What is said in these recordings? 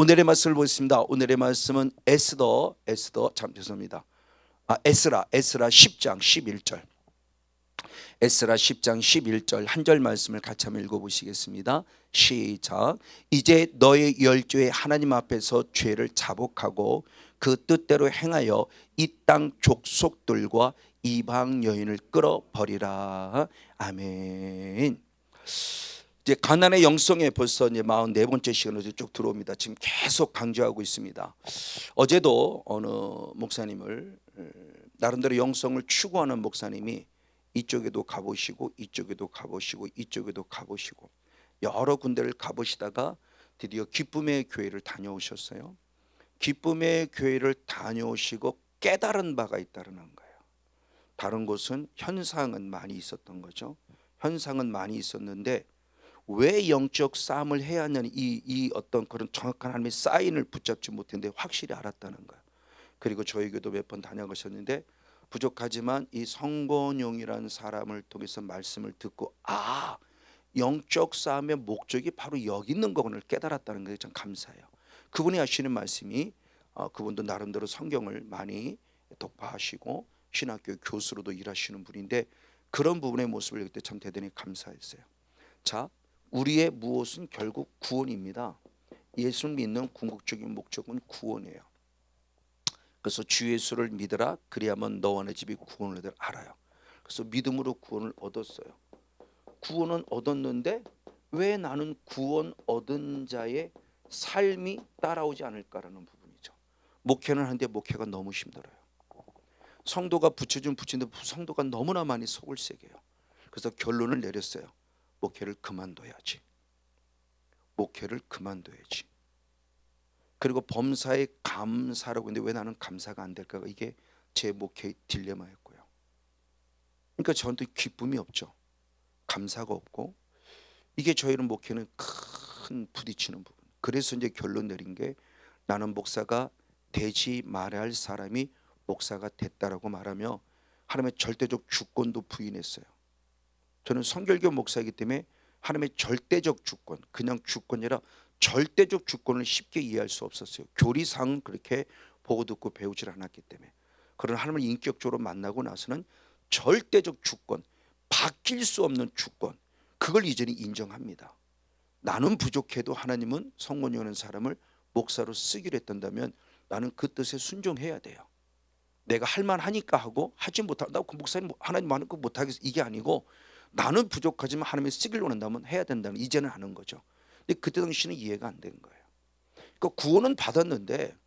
오늘의 말씀을 보겠습니다. 오늘의 말씀은 에스더 참 죄송합니다. 에스라 10장 11절. 에스라 10장 11절 한 절 말씀을 같이 한번 읽어보시겠습니다. 시작. 이제 너의 열조의 하나님 앞에서 죄를 자복하고 그 뜻대로 행하여 이 땅 족속들과 이방 여인을 끌어버리라. 아멘. 이제 가난의 영성에 벌써 이제 44번째 시간으로 쭉 들어옵니다. 지금 계속 강조하고 있습니다. 어제도 어느 목사님을 나름대로 영성을 추구하는 목사님이 이쪽에도 가보시고 이쪽에도 가보시고 이쪽에도 가보시고 여러 군데를 가보시다가 드디어 기쁨의 교회를 다녀오셨어요. 기쁨의 교회를 다녀오시고 깨달은 바가 있다는 거예요. 다른 곳은 현상은 많이 있었던 거죠. 현상은 많이 있었는데 왜 영적 싸움을 해야 하냐는 이 어떤 그런 정확한 하나님의 사인을 붙잡지 못했는데 확실히 알았다는 거예요. 그리고 저희 교도 몇 번 다녀가셨는데 부족하지만 이 성권용이라는 사람을 통해서 말씀을 듣고 영적 싸움의 목적이 바로 여기 있는 거구나 깨달았다는 게 참 감사해요. 그분이 하시는 말씀이 그분도 나름대로 성경을 많이 독파하시고 신학교 교수로도 일하시는 분인데 그런 부분의 모습을 볼 때 참 대단히 감사했어요. 자, 우리의 무엇은 결국 구원입니다. 예수를 믿는 궁극적인 목적은 구원이에요. 그래서 주 예수를 믿으라 그리하면 너와 내 집이 구원을 얻으라 알아요. 그래서 믿음으로 구원을 얻었어요. 구원은 얻었는데 왜 나는 구원 얻은 자의 삶이 따라오지 않을까라는 부분이죠. 목회는 하는데 목회가 너무 힘들어요. 성도가 붙여준 붙이는데 성도가 너무나 많이 속을 새겨요. 그래서 결론을 내렸어요. 목회를 그만둬야지. 목회를 그만둬야지. 그리고 범사에 감사라고 했는데 왜 나는 감사가 안 될까? 이게 제 목회의 딜레마였고요. 그러니까 저한테 기쁨이 없죠. 감사가 없고 이게 저희는 목회는 큰 부딪히는 부분. 그래서 이제 결론 내린 게 나는 목사가 되지 말아야 할 사람이 목사가 됐다라고 말하며 하나님의 절대적 주권도 부인했어요. 저는 성결교 목사이기 때문에 하나님의 절대적 주권, 그냥 주권이 아니라 절대적 주권을 쉽게 이해할 수 없었어요. 교리상은 그렇게 보고 듣고 배우질 않았기 때문에. 그러나 하나님을 인격적으로 만나고 나서는 절대적 주권, 바뀔 수 없는 주권, 그걸 이제는 인정합니다. 나는 부족해도 하나님은 성원이라는 사람을 목사로 쓰기로 했던다면 나는 그 뜻에 순종해야 돼요. 내가 할 만하니까 하고 하지 못하고 나 그 목사님 하나님 많은 거 못하겠어 이게 아니고 나는 부족하지만 하나님이 쓰기를 원한다면 해야 된다는 이제는 아는 거죠. 근데 그때 당시는 이해가 안 된 거예요. 그러니까 구원은 받았는데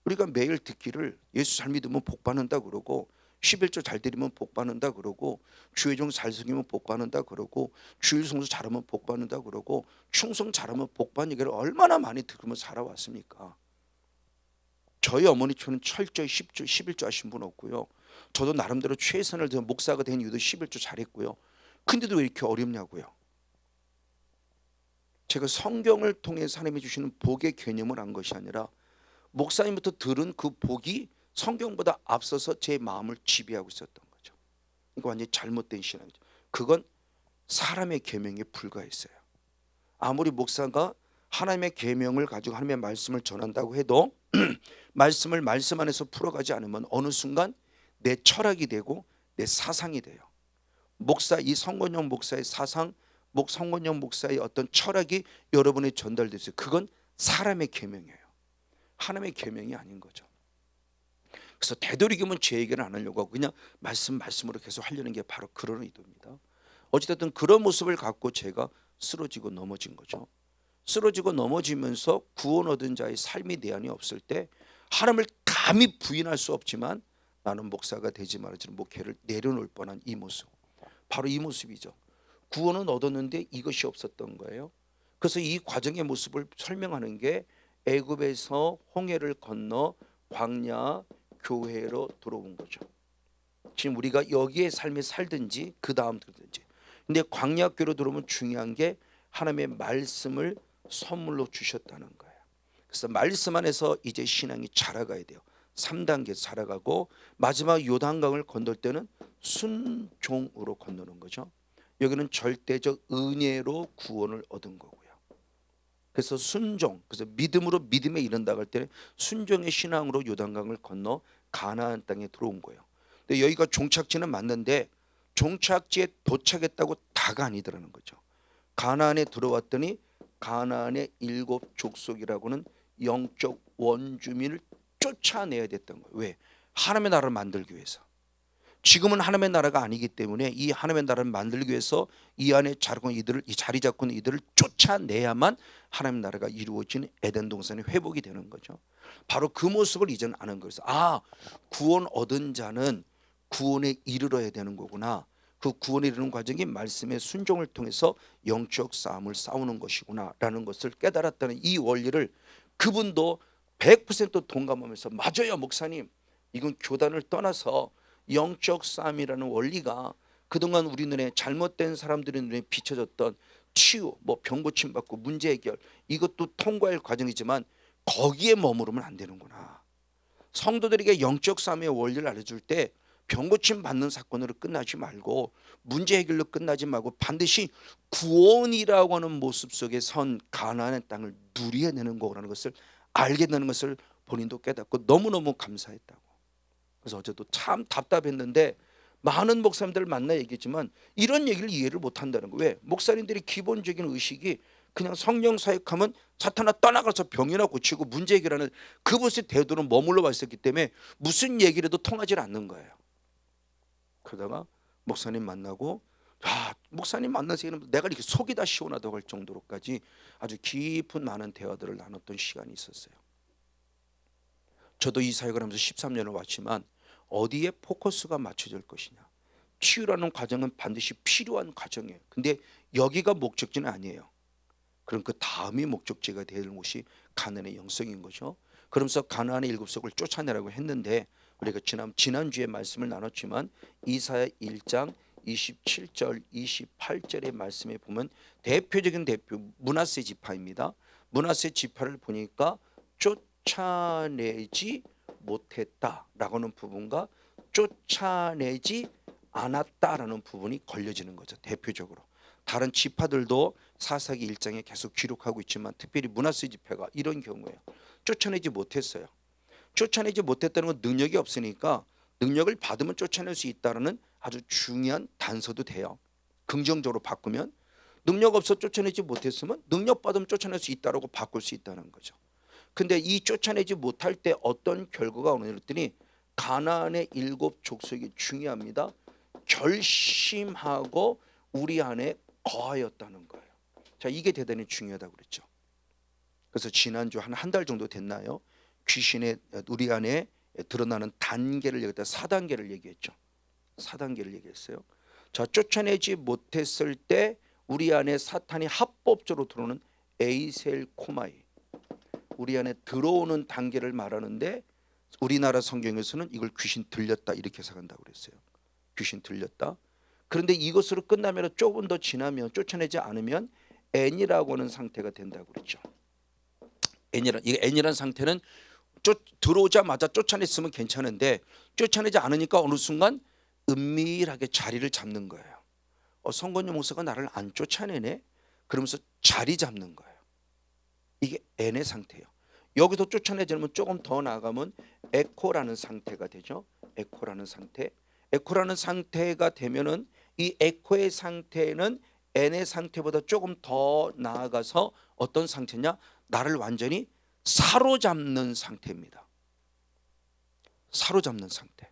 우리가 매일 듣기를 예수 잘 믿으면 복 받는다 그러고 11조 잘 드리면 복 받는다 그러고 주의 종 잘 섬기면 복 받는다 그러고 주일 성수 잘하면 복 받는다 그러고 충성 잘하면 복 받는 얘기를 얼마나 많이 들으면 살아왔습니까? 저희 어머니처럼 철저히 10조 11조 하신 분 없고요. 저도 나름대로 최선을 다해 목사가 된 이유도 11조 잘했고요. 근데도 왜 이렇게 어렵냐고요. 제가 성경을 통해서 하나님이 주시는 복의 개념을 안 것이 아니라 목사님부터 들은 그 복이 성경보다 앞서서 제 마음을 지배하고 있었던 거죠. 이거 완전히 잘못된 신앙이죠. 그건 사람의 계명에 불과했어요. 아무리 목사가 하나님의 계명을 가지고 하나님의 말씀을 전한다고 해도 말씀을 말씀 안에서 풀어가지 않으면 어느 순간 내 철학이 되고 내 사상이 돼요. 목사 이 성건영 목사의 사상, 성건영 목사의 어떤 철학이 여러분에 전달됐어요. 그건 사람의 계명이에요. 하나님의 계명이 아닌 거죠. 그래서 되도록이면 제 얘기를 안 하려고 하고 그냥 말씀으로 계속 하려는 게 바로 그런 의도입니다. 어찌됐든 그런 모습을 갖고 제가 쓰러지고 넘어진 거죠. 쓰러지고 넘어지면서 구원 얻은 자의 삶이 내 안에 없을 때 하나님을 감히 부인할 수 없지만 나는 목사가 되지 말아지는 목회를 내려놓을 뻔한 이 모습, 바로 이 모습이죠. 구원은 얻었는데 이것이 없었던 거예요. 그래서 이 과정의 모습을 설명하는 게 애굽에서 홍해를 건너 광야 교회로 들어온 거죠. 지금 우리가 여기에 삶에 살든지 그 다음 들든지. 근데 광야 교회로 들어오면 중요한 게 하나님의 말씀을 선물로 주셨다는 거예요. 그래서 말씀 안에서 이제 신앙이 자라가야 돼요. 3단계 자라가고 마지막 요단강을 건널 때는 순종으로 건너는 거죠. 여기는 절대적 은혜로 구원을 얻은 거고요. 그래서 순종, 그래서 믿음으로 믿음에 이른다고 할 때는 순종의 신앙으로 요단강을 건너 가나안 땅에 들어온 거예요. 근데 여기가 종착지는 맞는데 종착지에 도착했다고 다가 아니더라는 거죠. 가나안에 들어왔더니 가나안의 7족속이라고는 영적 원주민을 쫓아내야 됐던 거예요. 왜? 하나님의 나라를 만들기 위해서. 지금은 하나님의 나라가 아니기 때문에 이 하나님의 나라를 만들기 위해서 이 안에 자리 잡고 있는 이들을 쫓아내야만 하나님의 나라가 이루어지는 에덴 동산이 회복이 되는 거죠. 바로 그 모습을 이제는 아는 거예요. 구원 얻은 자는 구원에 이르러야 되는 거구나. 그 구원에 이르는 과정이 말씀의 순종을 통해서 영적 싸움을 싸우는 것이구나 라는 것을 깨달았다는 이 원리를 그분도 100% 동감하면서, 맞아요 목사님, 이건 교단을 떠나서 영적 싸움이라는 원리가 그동안 우리 눈에 잘못된 사람들의 눈에 비춰졌던 치유, 병 고침 받고 문제 해결, 이것도 통과할 과정이지만 거기에 머무르면 안 되는구나. 성도들에게 영적 싸움의 원리를 알려줄 때 병 고침 받는 사건으로 끝나지 말고 문제 해결로 끝나지 말고 반드시 구원이라고 하는 모습 속에 선 가나안의 땅을 누려내는 거라는 것을 알게 되는 것을 본인도 깨닫고 너무너무 감사했다고. 그래서 어제도 참 답답했는데 많은 목사님들을 만나 얘기했지만 이런 얘기를 이해를 못한다는 거예요. 왜? 목사님들이 기본적인 의식이 그냥 성령 사역하면 사탄아 떠나가서 병이나 고치고 문제 해결하는 그것의 태도로 머물러 와 있었기 때문에 무슨 얘기를 해도 통하지 않는 거예요. 그러다가 목사님 만나고 목사님 만나서 내가 이렇게 속이 다 시원하다고 할 정도로까지 아주 깊은 많은 대화들을 나눴던 시간이 있었어요. 저도 이 사역을 하면서 13년을 왔지만 어디에 포커스가 맞춰질 것이냐, 치유라는 과정은 반드시 필요한 과정이에요. 근데 여기가 목적지는 아니에요. 그럼 그 다음이 목적지가 되는 곳이 가나안의 영성인 거죠. 그러면서 가나안의 7족을 쫓아내라고 했는데 우리가 지난주에 말씀을 나눴지만 이사야 1장 27절 28절의 말씀에 보면 대표적인 므낫세 지파입니다. 므낫세 지파를 보니까 쫓아내지 못했다라고 하는 부분과 쫓아내지 않았다라는 부분이 걸려지는 거죠. 대표적으로 다른 지파들도 사사기 1장에 계속 기록하고 있지만 특별히 므낫세 지파가 이런 경우에요. 쫓아내지 못했어요. 쫓아내지 못했다는 건 능력이 없으니까 능력을 받으면 쫓아낼 수 있다는 아주 중요한 단서도 돼요. 긍정적으로 바꾸면 능력 없어 쫓아내지 못했으면 능력 받으면 쫓아낼 수 있다라고 바꿀 수 있다는 거죠. 근데 이 쫓아내지 못할 때 어떤 결과가 오느냐 했더니 가나안의 7족속이 중요합니다. 결심하고 우리 안에 거하였다는 거예요. 자, 이게 대단히 중요하다고 그랬죠. 그래서 지난주 한 달 정도 됐나요? 귀신의 우리 안에 드러나는 단계를 얘기했다. 4단계를 얘기했죠. 4단계를 얘기했어요. 자, 쫓아내지 못했을 때 우리 안에 사탄이 합법적으로 들어오는 에이셀 코마이, 우리 안에 들어오는 단계를 말하는데 우리나라 성경에서는 이걸 귀신 들렸다 이렇게 해석한다고 그랬어요. 귀신 들렸다. 그런데 이것으로 끝나면 조금 더 지나면 쫓아내지 않으면 N이라고 하는 상태가 된다고 그랬죠. N이라는 상태는 들어오자마자 쫓아냈으면 괜찮은데 쫓아내지 않으니까 어느 순간 은밀하게 자리를 잡는 거예요. 성건용 목사가 나를 안 쫓아내네? 그러면서 자리 잡는 거예요. 이게 N의 상태예요. 여기서 쫓아내지 않으면 조금 더 나아가면 에코라는 상태가 되죠. 에코라는 상태. 에코라는 상태가 되면은 이 에코의 상태는 N의 상태보다 조금 더 나아가서 어떤 상태냐? 나를 완전히 사로잡는 상태입니다. 사로잡는 상태.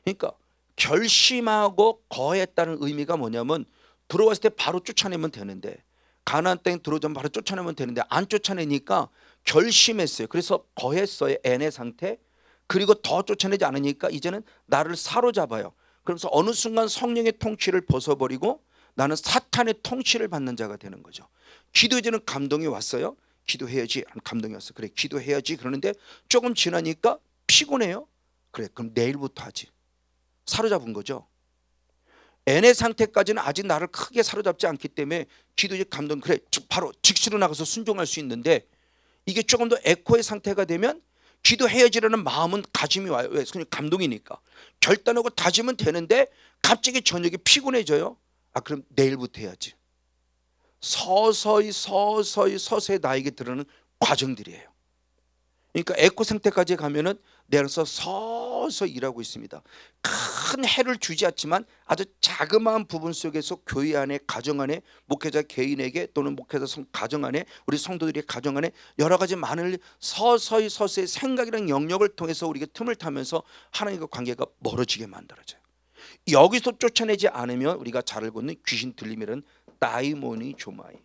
그러니까 결심하고 거했다는 의미가 뭐냐면 들어왔을 때 바로 쫓아내면 되는데 가나안 땅에 들어오자면 바로 쫓아내면 되는데 안 쫓아내니까 결심했어요. 그래서 거했어요. N의 상태. 그리고 더 쫓아내지 않으니까 이제는 나를 사로잡아요. 그래서 어느 순간 성령의 통치를 벗어버리고 나는 사탄의 통치를 받는 자가 되는 거죠. 기도해지는 감동이 왔어요. 기도해야지 하는 감동이 왔어요. 그래 기도해야지 그러는데 조금 지나니까 피곤해요. 그래 그럼 내일부터 하지. 사로잡은 거죠. N의 상태까지는 아직 나를 크게 사로잡지 않기 때문에 기도적 감동 그래 바로 직시로 나가서 순종할 수 있는데 이게 조금 더 에코의 상태가 되면 기도해야지라는 마음은 다짐이 와요. 왜? 감동이니까 결단하고 다짐은 되는데 갑자기 저녁에 피곤해져요. 그럼 내일부터 해야지. 서서히 나에게 드러나는 과정들이에요. 그러니까 에코 상태까지 가면은 내 안에서 서서히 일하고 있습니다. 큰 해를 주지 않지만 아주 자그마한 부분 속에서 교회 안에, 가정 안에, 목회자 개인에게 또는 목회자 가정 안에, 우리 성도들의 가정 안에 여러 가지 많은 서서히 생각이랑 영역을 통해서 우리가 틈을 타면서 하나님과 관계가 멀어지게 만들어져요. 여기서 쫓아내지 않으면 우리가 잘 알고 있는 귀신 들림이라는 다이모니 조마이,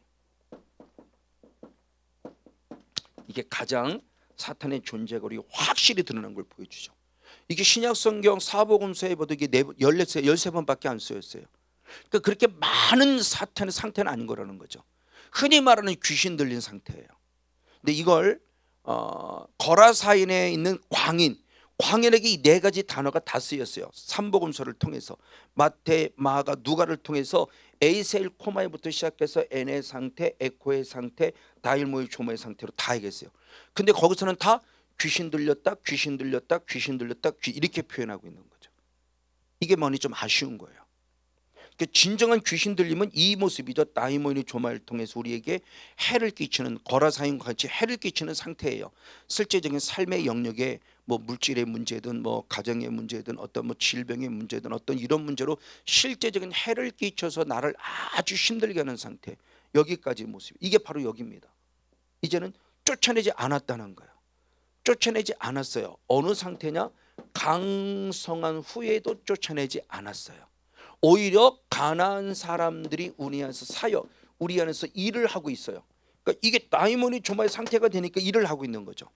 이게 가장 사탄의 존재가 우리가 확실히 드러나는 걸 보여주죠. 이게 신약성경 사복음서에 봐도 이게 13번밖에 안 쓰였어요. 그러니까 그렇게 많은 사탄의 상태는 아닌 거라는 거죠. 흔히 말하는 귀신 들린 상태예요. 근데 이걸 거라사인에 있는 광인에게 이 네 가지 단어가 다 쓰였어요. 삼복음서를 통해서, 마태, 마가, 누가를 통해서 에이셀 코마이부터 시작해서 엔의 상태, 에코의 상태, 다일모의 조마의 상태로 다 얘기했어요. 근데 거기서는 다 귀신 들렸다 이렇게 표현하고 있는 거죠. 이게 뭐니 좀 아쉬운 거예요. 그러니까 진정한 귀신 들림은 이 모습이죠. 다이모니 조마를 통해서 우리에게 해를 끼치는, 거라사인과 같이 해를 끼치는 상태예요. 실제적인 삶의 영역에 뭐 물질의 문제든 뭐 가정의 문제든 어떤 뭐 질병의 문제든 어떤 이런 문제로 실제적인 해를 끼쳐서 나를 아주 힘들게 하는 상태, 여기까지 모습, 이게 바로 여기입니다. 이제는 쫓아내지 않았다는 거예요. 쫓아내지 않았어요. 어느 상태냐? 강성한 후에도 쫓아내지 않았어요. 오히려 가난한 사람들이 우리 안에서 우리 안에서 일을 하고 있어요. 그러니까 이게 다이모니 조마의 상태가 되니까 일을 하고 있는 거죠.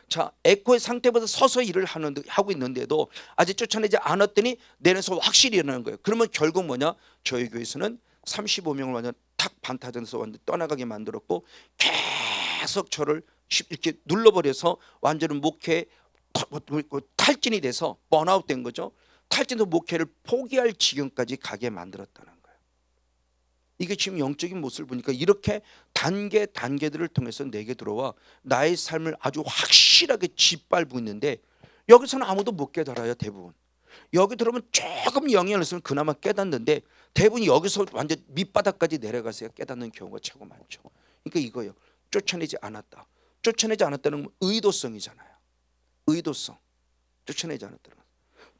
자, 에코의 상태보다 서서히 일을 하고 있는데도 아직 쫓아내지 않았더니 내 안에서 확실히 일어나는 거예요. 그러면 결국 뭐냐? 저희 교회에서는 35명을 완전 탁 반타전에서 완전 떠나가게 만들었고, 계속 저를 이렇게 눌러버려서 완전히 목회 탈진이 돼서 번아웃 된 거죠. 탈진도 목회를 포기할 지경까지 가게 만들었다는 거예요. 이게 지금 영적인 모습을 보니까 이렇게 단계들을 통해서 내게 들어와 나의 삶을 아주 확실하게 짓밟고 있는데, 여기서는 아무도 못 깨달아요. 대부분 여기 들어오면 조금 영향을 했으면 그나마 깨닫는데, 대부분 여기서 완전 밑바닥까지 내려가서 깨닫는 경우가 최고 많죠. 그러니까 이거예요. 쫓아내지 않았다. 쫓아내지 않았다는 건 의도성이잖아요. 의도성. 쫓아내지 않았다는 건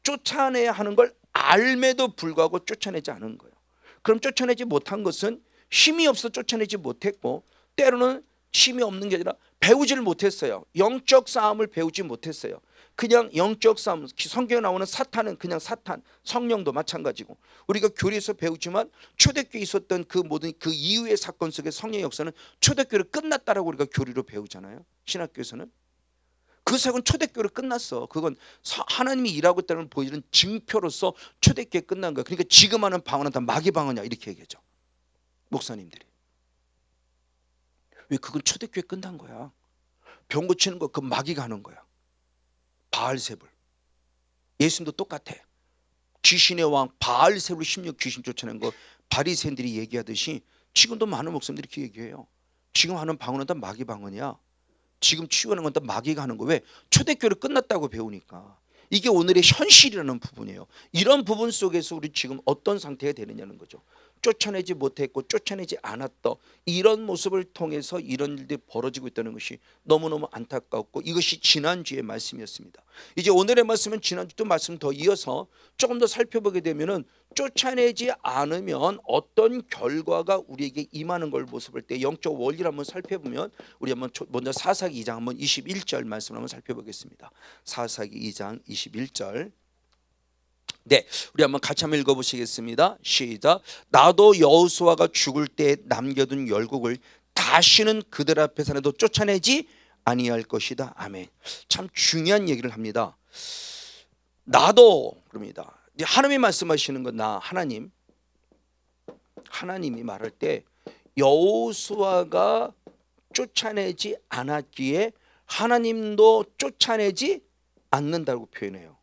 쫓아내야 하는 걸 알매도 불구하고 쫓아내지 않은 거예요. 그럼 쫓아내지 못한 것은 힘이 없어 쫓아내지 못했고, 때로는 힘이 없는 게 아니라 배우지를 못했어요. 영적 싸움을 배우지 못했어요. 그냥 영적 싸움, 성경에 나오는 사탄은 그냥 사탄, 성령도 마찬가지고, 우리가 교리에서 배우지만 초대교회에 있었던 그 모든 그 이후의 사건 속의 성령의 역사는 초대교회로 끝났다라고 우리가 교리로 배우잖아요. 신학교에서는 그 사건 초대교회로 끝났어. 그건 하나님이 일하고 있다는 걸 보여주는 증표로서 초대교회 끝난 거야. 그러니까 지금 하는 방언은 다 마귀 방언이야, 이렇게 얘기하죠, 목사님들이. 왜? 그건 초대교회 끝난 거야. 병 고치는 거 그 마귀가 하는 거야. 바알세불. 예수님도 똑같아. 귀신의 왕 바알세불 16 귀신 쫓아낸 거 바리새인들이 얘기하듯이 지금도 많은 목사님들이 이렇게 얘기해요. 지금 하는 방언은 다 마귀 방언이야. 지금 치유하는 건 다 마귀가 하는 거. 왜? 초대교회를 끝났다고 배우니까. 이게 오늘의 현실이라는 부분이에요. 이런 부분 속에서 우리 지금 어떤 상태가 되느냐는 거죠. 쫓아내지 못했고 쫓아내지 않았던 이런 모습을 통해서 이런 일들이 벌어지고 있다는 것이 너무너무 안타깝고, 이것이 지난주의 말씀이었습니다. 이제 오늘의 말씀은 지난주도 말씀 더 이어서 조금 더 살펴보게 되면은, 쫓아내지 않으면 어떤 결과가 우리에게 임하는 걸 모습을 때 영적 원리를 한번 살펴보면, 우리 한번 먼저 사사기 2장 한번 21절 말씀을 한번 살펴보겠습니다. 사사기 2장 21절. 네, 우리 한번 같이 한번 읽어보시겠습니다. 시작. 나도 여호수아가 죽을 때 남겨둔 열국을 다시는 그들 앞에서라도 쫓아내지 아니할 것이다. 아멘. 참 중요한 얘기를 합니다. 나도, 그럽니다. 이제 하나님이 말씀하시는 건 하나님이 말할 때 여호수아가 쫓아내지 않았기에 하나님도 쫓아내지 않는다고 표현해요.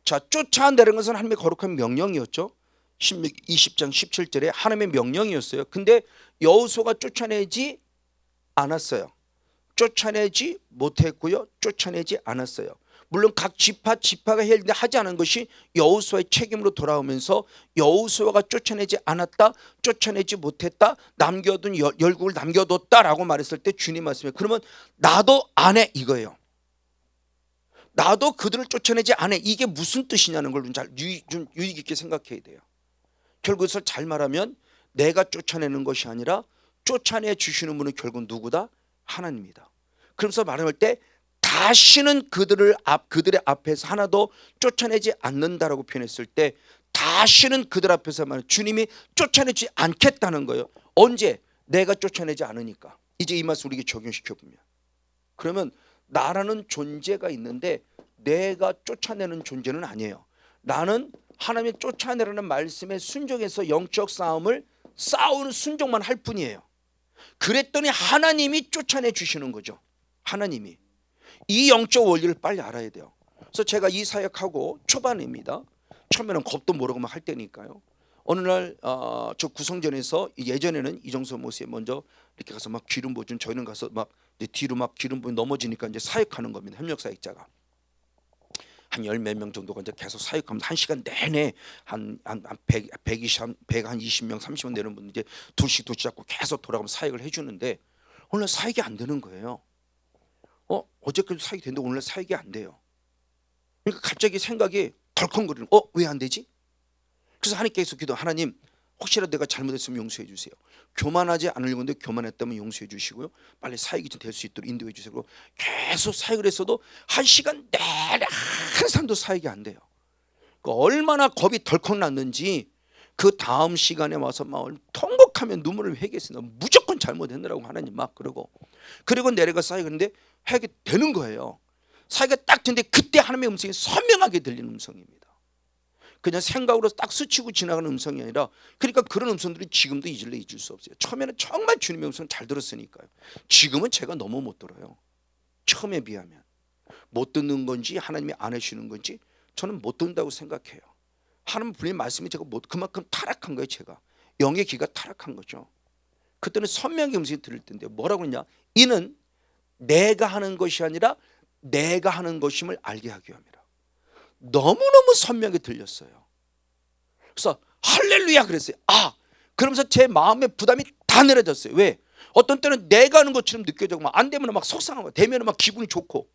자, 쫓아낸다는 것은 하나님의 거룩한 명령이었죠. 신명 20장 17절에 하나님의 명령이었어요. 근데 여호수아가 쫓아내지 않았어요. 쫓아내지 못했고요. 쫓아내지 않았어요. 물론 각 지파가 해야 되는데 하지 않은 것이 여호수아의 책임으로 돌아오면서 여호수아가 쫓아내지 않았다, 쫓아내지 못했다, 남겨둔 열국을 남겨뒀다라고 말했을 때 주님 말씀에 그러면 나도 안 해 이거예요. 나도 그들을 쫓아내지 않아. 이게 무슨 뜻이냐는 걸 좀 유익 있게 생각해야 돼요. 결국 그것을 잘 말하면 내가 쫓아내는 것이 아니라 쫓아내 주시는 분은 결국 누구다? 하나님이다. 그러면서 말할 때 다시는 그들의 앞에서 하나도 쫓아내지 않는다라고 표현했을 때 다시는 그들 앞에서 말하는 주님이 쫓아내지 않겠다는 거예요. 언제? 내가 쫓아내지 않으니까. 이제 이 말씀 우리에게 적용시켜 보면 그러면 나라는 존재가 있는데 내가 쫓아내는 존재는 아니에요. 나는 하나님의 쫓아내라는 말씀에 순종해서 영적 싸우는 순종만 할 뿐이에요. 그랬더니 하나님이 쫓아내 주시는 거죠. 하나님이. 이 영적 원리를 빨리 알아야 돼요. 그래서 제가 이 사역하고 초반입니다. 처음에는 겁도 모르고 막 할 때니까요. 어느 날 저 구성전에서 예전에는 이정수 목사님 먼저 이렇게 가서 막 기름 부어준 저희는 가서 막 이제 뒤로 막 기름 부어 넘어지니까 이제 사역하는 겁니다. 협력 사역자가 한 열 몇 명 정도가 이제 계속 사역하면서 한 시간 내내 한 120명 30명 되는 분 이제 둘씩 잡고 계속 돌아가면서 사역을 해주는데 오늘 사역이 안 되는 거예요. 어제까지 사역이 됐는데 오늘 사역이 안 돼요. 그러니까 갑자기 생각이 덜컹거리는 왜 안 되지? 그래서 하나님께서 기도 하나님 혹시라도 내가 잘못했으면 용서해 주세요. 교만하지 않으려고 했는데 교만했다면 용서해 주시고요. 빨리 사역이 될 수 있도록 인도해 주세요. 그리고 계속 사역을 했어도 한 시간 내내 항상도 사역이 안 돼요. 얼마나 겁이 덜컥 났는지 그 다음 시간에 와서 막 통곡하며 눈물을 회개했습니다. 무조건 잘못했느라고 하나님 막 그리고 내려가 사역했는데 하게 되는 거예요. 사역이 딱 됐는데 그때 하나님의 음성이 선명하게 들리는 음성입니다. 그냥 생각으로 딱 스치고 지나가는 음성이 아니라 그러니까 그런 음성들이 지금도 잊을 수 없어요. 처음에는 정말 주님의 음성 잘 들었으니까요. 지금은 제가 너무 못 들어요. 처음에 비하면 못 듣는 건지 하나님이 안 해주시는 건지 저는 못 듣는다고 생각해요. 하나님 분명히 말씀이 제가 그만큼 타락한 거예요. 제가 영의 귀가 타락한 거죠. 그때는 선명하게 음성이 들릴 텐데 뭐라고 했냐? 이는 내가 하는 것이 아니라 내가 하는 것임을 알게 하기 위함이라. 너무너무 선명하게 들렸어요. 그래서 할렐루야 그랬어요. 그러면서 제 마음의 부담이 다 내려졌어요. 왜? 어떤 때는 내가 하는 것처럼 느껴지고 안 되면 막 속상한 거예요. 되면 막 기분이 좋고.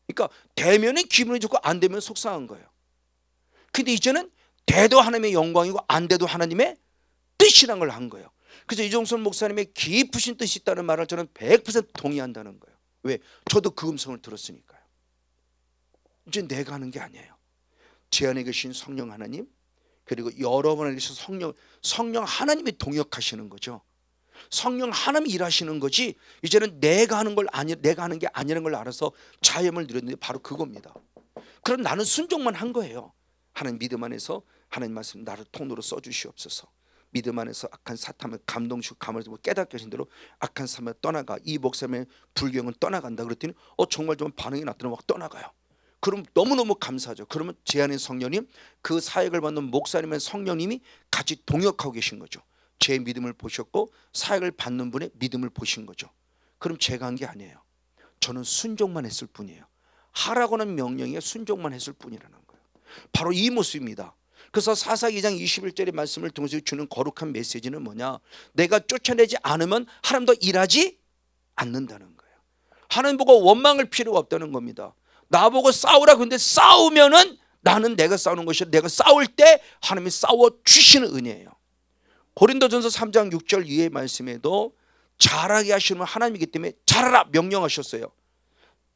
그러니까 되면은 기분이 좋고 안 되면 속상한 거예요. 근데 이제는 돼도 하나님의 영광이고 안 돼도 하나님의 뜻이란 걸 한 거예요. 그래서 이종선 목사님의 깊으신 뜻이 있다는 말을 저는 100% 동의한다는 거예요. 왜? 저도 그 음성을 들었으니까요. 이제 내가 하는 게 아니에요. 제 안에 계신 성령 하나님 그리고 여러분 안에 계신 성령 하나님이 동역하시는 거죠. 성령 하나님이 일하시는 거지 이제는 내가 하는 게 아니라는 걸 알아서 자유함을 누렸는데 바로 그겁니다. 그럼 나는 순종만 한 거예요. 하나님 믿음 안에서 하나님 말씀 나를 통로로 써주시옵소서. 믿음 안에서 악한 사탐을 감동시고 감을 깨닫게 하신 대로 악한 사람을 떠나가. 이 목사님의 불경은 떠나간다 그랬더니 정말 좀 반응이 났더니 막 떠나가요. 그럼 너무너무 감사하죠. 그러면 제 안에 성령님 그 사역을 받는 목사님의 성령님이 같이 동역하고 계신 거죠. 제 믿음을 보셨고 사역을 받는 분의 믿음을 보신 거죠. 그럼 제가 한 게 아니에요. 저는 순종만 했을 뿐이에요. 하라고 하는 명령에 순종만 했을 뿐이라는 거예요. 바로 이 모습입니다. 그래서 사사기 2장 21절의 말씀을 통해서 주는 거룩한 메시지는 뭐냐? 내가 쫓아내지 않으면 하나님도 일하지 않는다는 거예요. 하나님 보고 원망할 필요가 없다는 겁니다. 나보고 싸우라 그런데 싸우면은 나는 내가 싸우는 것이 아니라 내가 싸울 때 하나님이 싸워 주시는 은혜예요. 고린도전서 3장 6절 이하의 말씀에도 잘하게 하시는 하나님이기 때문에 잘하라 명령하셨어요.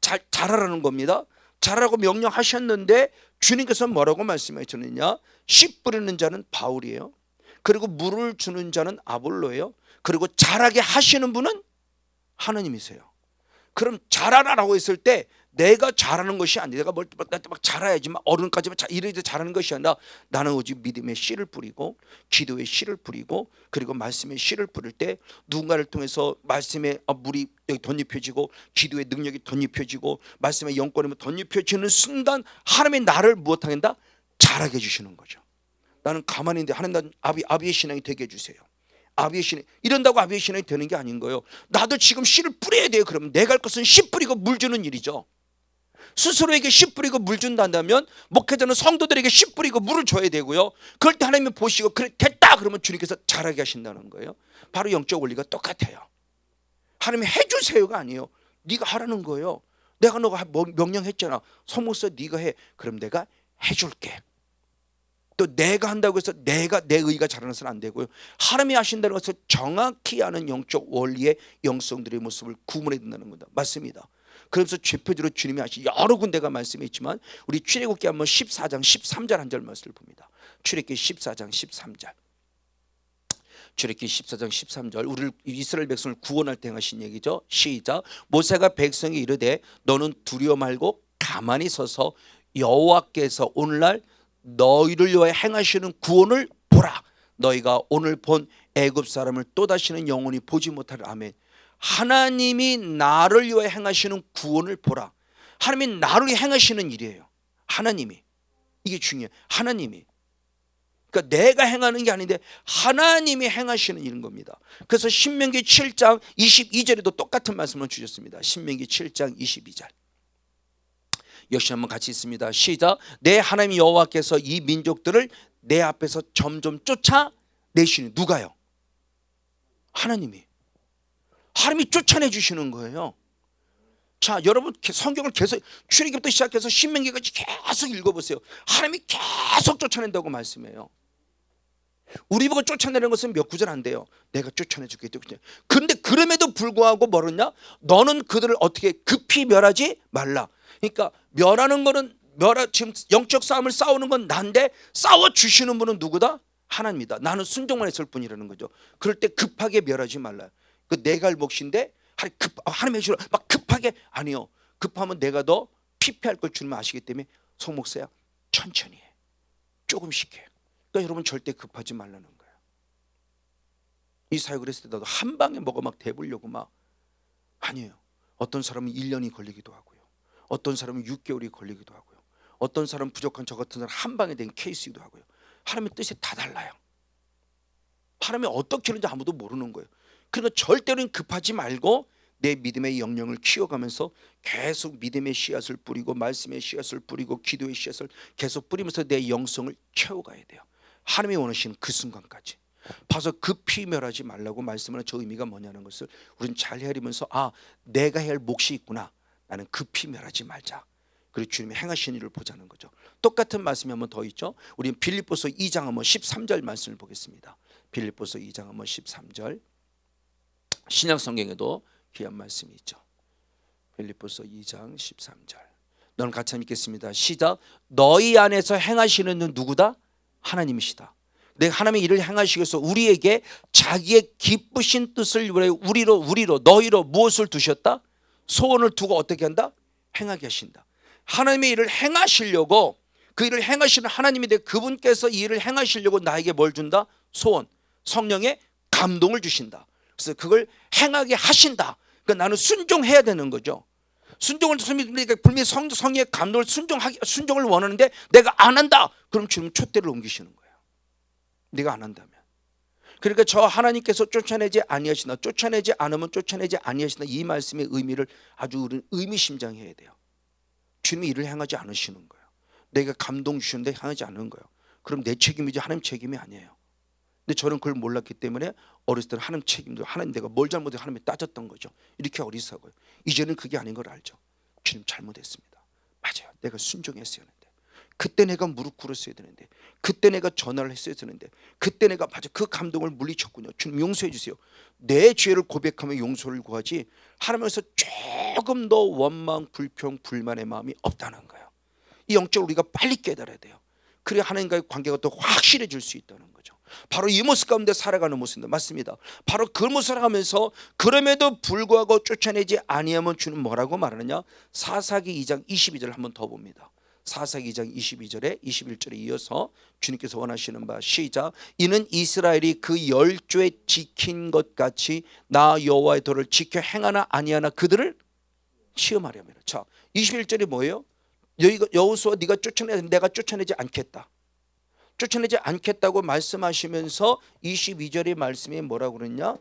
잘하라는 겁니다. 잘하라고 명령하셨는데 주님께서 뭐라고 말씀하셨느냐? 씨 뿌리는 자는 바울이에요. 그리고 물을 주는 자는 아볼로예요. 그리고 잘하게 하시는 분은 하나님이세요. 그럼 잘하라라고 했을 때 내가 잘하는 것이 아니라 내가 막 잘해야지 막 어른까지만 이래도 잘하는 것이 아니라 나는 오직 믿음의 씨를 뿌리고 기도의 씨를 뿌리고 그리고 말씀의 씨를 뿌릴 때 누군가를 통해서 말씀의 물이 여기 덧입혀지고 기도의 능력이 덧입혀지고 말씀의 영권이 덧입혀지는 순간 하나님의 나를 무엇하겠다? 잘하게 해주시는 거죠. 나는 가만히 있는데 하나님 아비의 신앙이 되게 해주세요. 아비의 신앙 이런다고 아비의 신앙이 되는 게 아닌 거예요. 나도 지금 씨를 뿌려야 돼요. 그러면 내가 할 것은 씨 뿌리고 물 주는 일이죠. 스스로에게 씨 뿌리고 물 준다면 목회자는 성도들에게 씨 뿌리고 물을 줘야 되고요. 그럴 때 하나님이 보시고 그래 됐다 그러면 주님께서 잘하게 하신다는 거예요. 바로 영적 원리가 똑같아요. 하나님이 해주세요가 아니에요. 네가 하라는 거예요. 내가 너가 명령했잖아. 성목사 네가 해. 그럼 내가 해줄게. 또 내가 한다고 해서 내가 내 의가 자라는 것은 안 되고요. 하나님이 하신다는 것을 정확히 아는 영적 원리의 영성들의 모습을 구분해야 된다는 겁니다. 맞습니다. 그래서 최표적으로 주님이 하신 여러 군데가 말씀이 있지만 우리 출애굽기 한번 14장 13절 한 절 말씀을 봅니다. 출애굽기 14장 13절. 출애굽기 14장 13절 우리를 이스라엘 백성을 구원할 때 하신 얘기죠. 시작. 모세가 백성이 이르되 너는 두려워 말고 가만히 서서 여호와께서 오늘날 너희를 위하여 행하시는 구원을 보라. 너희가 오늘 본 애굽 사람을 또다시는 영원히 보지 못하리라. 아멘. 하나님이 나를 위하여 행하시는 구원을 보라. 하나님이 나를 위해 행하시는 일이에요. 하나님이. 이게 중요해요. 하나님이. 그러니까 내가 행하는 게 아닌데 하나님이 행하시는 일인 겁니다. 그래서 신명기 7장 22절에도 똑같은 말씀을 주셨습니다. 신명기 7장 22절. 역시 한번 같이 있습니다. 시작. 내 하나님 여호와께서 이 민족들을 내 앞에서 점점 쫓아내시는 누가요? 하나님이. 하나님이 쫓아내 주시는 거예요. 자, 여러분 성경을 계속 출애굽부터 시작해서 신명기까지 계속 읽어보세요. 하나님이 계속 쫓아낸다고 말씀해요. 우리 보고 쫓아내는 것은 몇 구절 안 돼요. 내가 쫓아내 주겠다. 그런데 그럼에도 불구하고 뭐랬냐? 너는 그들을 어떻게 급히 멸하지 말라. 그러니까 멸하는 거는 지금 영적 싸움을 싸우는 건 난데 싸워 주시는 분은 누구다? 하나님이다. 나는 순종만 했을 뿐이라는 거죠. 그럴 때 급하게 멸하지 말라. 그 내가 할 몫인데 하나님 해주라 막 급하게 아니요. 급하면 내가 더 피폐할 걸 주님 아시기 때문에 성목사야 천천히 해. 조금씩 해. 그러니까 여러분 절대 급하지 말라는 거예요. 이 사역을 했을 때 나도 한 방에 뭐가 막 대보려고 막 아니에요. 어떤 사람은 1년이 걸리기도 하고요. 어떤 사람은 6개월이 걸리기도 하고요. 어떤 사람은 부족한 저 같은 사람 한 방에 된 케이스이기도 하고요. 하나님의 뜻이 다 달라요. 하나님이 어떻게 하는지 아무도 모르는 거예요. 그러니까 절대로 급하지 말고 내 믿음의 영령을 키워가면서 계속 믿음의 씨앗을 뿌리고 말씀의 씨앗을 뿌리고 기도의 씨앗을 계속 뿌리면서 내 영성을 채워가야 돼요. 하나님이 원하시는 그 순간까지. 봐서 급히 멸하지 말라고 말씀하는 저 의미가 뭐냐는 것을 우리는 잘 헤아리면서 아 내가 해야 할 몫이 있구나. 나는 급히 멸하지 말자. 그리고 주님이 행하신 일을 보자는 거죠. 똑같은 말씀이 한번 더 있죠. 우리는 빌립보서 2장 한번 13절 말씀을 보겠습니다. 빌립보서 2장 한번 13절. 신약 성경에도 귀한 말씀이 있죠. 빌립보서 2장 13절. 너는 같이 한번 읽겠습니다. 시작. 너희 안에서 행하시는 는 누구다? 하나님이시다. 내 하나님의 일을 행하시기 위해서 우리에게 자기의 기쁘신 뜻을 우리로 너희로 무엇을 두셨다? 소원을 두고 어떻게 한다? 행하게 하신다. 하나님의 일을 행하시려고 그 일을 행하시는 하나님인데 그분께서 이 일을 행하시려고 나에게 뭘 준다? 소원, 성령의 감동을 주신다. 그래서 그걸 행하게 하신다. 그러니까 나는 순종해야 되는 거죠. 순종을 분명히 성령의 감동을 순종을 원하는데 내가 안 한다. 그럼 주님 촛대를 옮기시는 거예요. 네가 안 한다면. 그러니까 저 하나님께서 쫓아내지 아니하시나 쫓아내지 않으면 쫓아내지 아니하시나 이 말씀의 의미를 아주 우리는 의미심장해야 돼요. 주님이 일을 행하지 않으시는 거예요. 내가 감동 주시는데 행하지 않는 거예요. 그럼 내 책임이지 하나님 책임이 아니에요. 근데 저는 그걸 몰랐기 때문에 어렸을 때는 하나님 책임도 하나님 내가 뭘 잘못해 하나님이 따졌던 거죠. 이렇게 어리석어요. 이제는 그게 아닌 걸 알죠. 주님 잘못했습니다. 맞아요. 내가 순종했어야 하는데 그때 내가 무릎 꿇었어야 되는데 그때 내가 전화를 했어야 되는데 그때 내가 맞아 그 감동을 물리쳤군요. 주님 용서해 주세요. 내 죄를 고백하며 용서를 구하지 하나님께서 조금 더 원망, 불평, 불만의 마음이 없다는 거예요. 이 영적으로 우리가 빨리 깨달아야 돼요. 그래야 하나님과의 관계가 더 확실해질 수 있다는 거죠. 바로 이 모습 가운데 살아가는 모습입니다. 맞습니다. 바로 그 모습을 살아가면서 그럼에도 불구하고 쫓아내지 아니하면 주는 뭐라고 말하느냐. 사사기 2장 22절 한번 더 봅니다. 사사기 2장 22절에 21절에 이어서 주님께서 원하시는 바 시작. 이는 이스라엘이 그 10조에 지킨 것 같이 나 여호와의 도를 지켜 행하나 아니하나 그들을 시험하려 함이라. 자, 21절이 뭐예요? 여호수아 네가 쫓아내 내가 쫓아내지 않겠다. 쫓아내지 않겠다고 말씀하시면서 22절의 말씀이 뭐라고 그랬냐?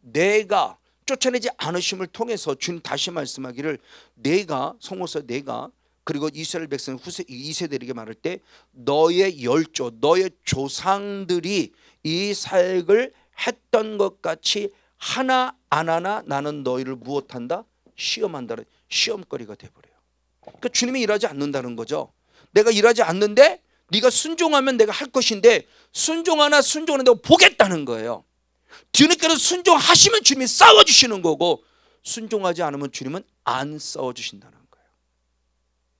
내가 쫓아내지 않으심을 통해서 주님 다시 말씀하기를 내가 성모서 내가 그리고 이스라엘 백성 후세 2세들에게 말할 때 너의 열조 너의 조상들이 이 사역을 했던 것 같이 하나 안 하나 나는 너희를 무엇한다? 시험한다는 시험거리가 돼버려요. 그러니까 주님이 일하지 않는다는 거죠. 내가 일하지 않는데 네가 순종하면 내가 할 것인데 순종하나 순종하는 내가 보겠다는 거예요. 뒤늦게는 순종하시면 주님이 싸워주시는 거고 순종하지 않으면 주님은 안 싸워주신다는 거예요.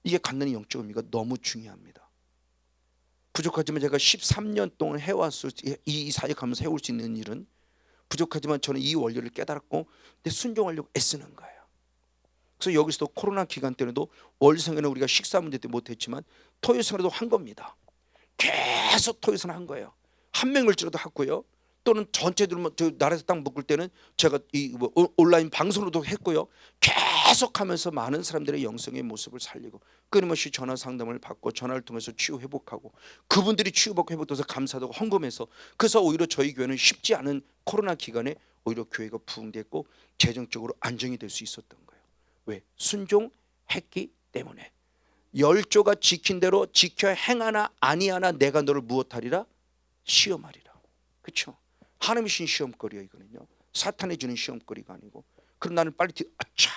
이게 갖는 영적 의미가 너무 중요합니다. 부족하지만 제가 13년 동안 해왔을 이 사역하면서 해올 수 있는 일은 부족하지만 저는 이 원리를 깨달았고 근데 순종하려고 애쓰는 거예요. 그래서 여기서도 코로나 기간 때에도 월성에는 우리가 식사 문제 때문에 못했지만 토요성에도 한 겁니다. 계속 토요성 한 거예요. 한 명일지라도 했고요. 또는 전체들은 나라에서 딱 묶을 때는 제가 온라인 방송으로도 했고요. 계속하면서 많은 사람들의 영성의 모습을 살리고 끊임없이 전화 상담을 받고 전화를 통해서 치유 회복하고 그분들이 치유받고 회복돼서 감사하고 헌금해서 그래서 오히려 저희 교회는 쉽지 않은 코로나 기간에 오히려 교회가 부흥됐고 재정적으로 안정이 될 수 있었던 거예요. 왜? 순종했기 때문에. 열조가 지킨 대로 지켜 행하나 아니하나 내가 너를 무엇하리라? 시험하리라. 그렇죠? 하나님이 주신 시험거리예요. 이거는요. 사탄이 주는 시험거리가 아니고 그럼 나는 빨리 아차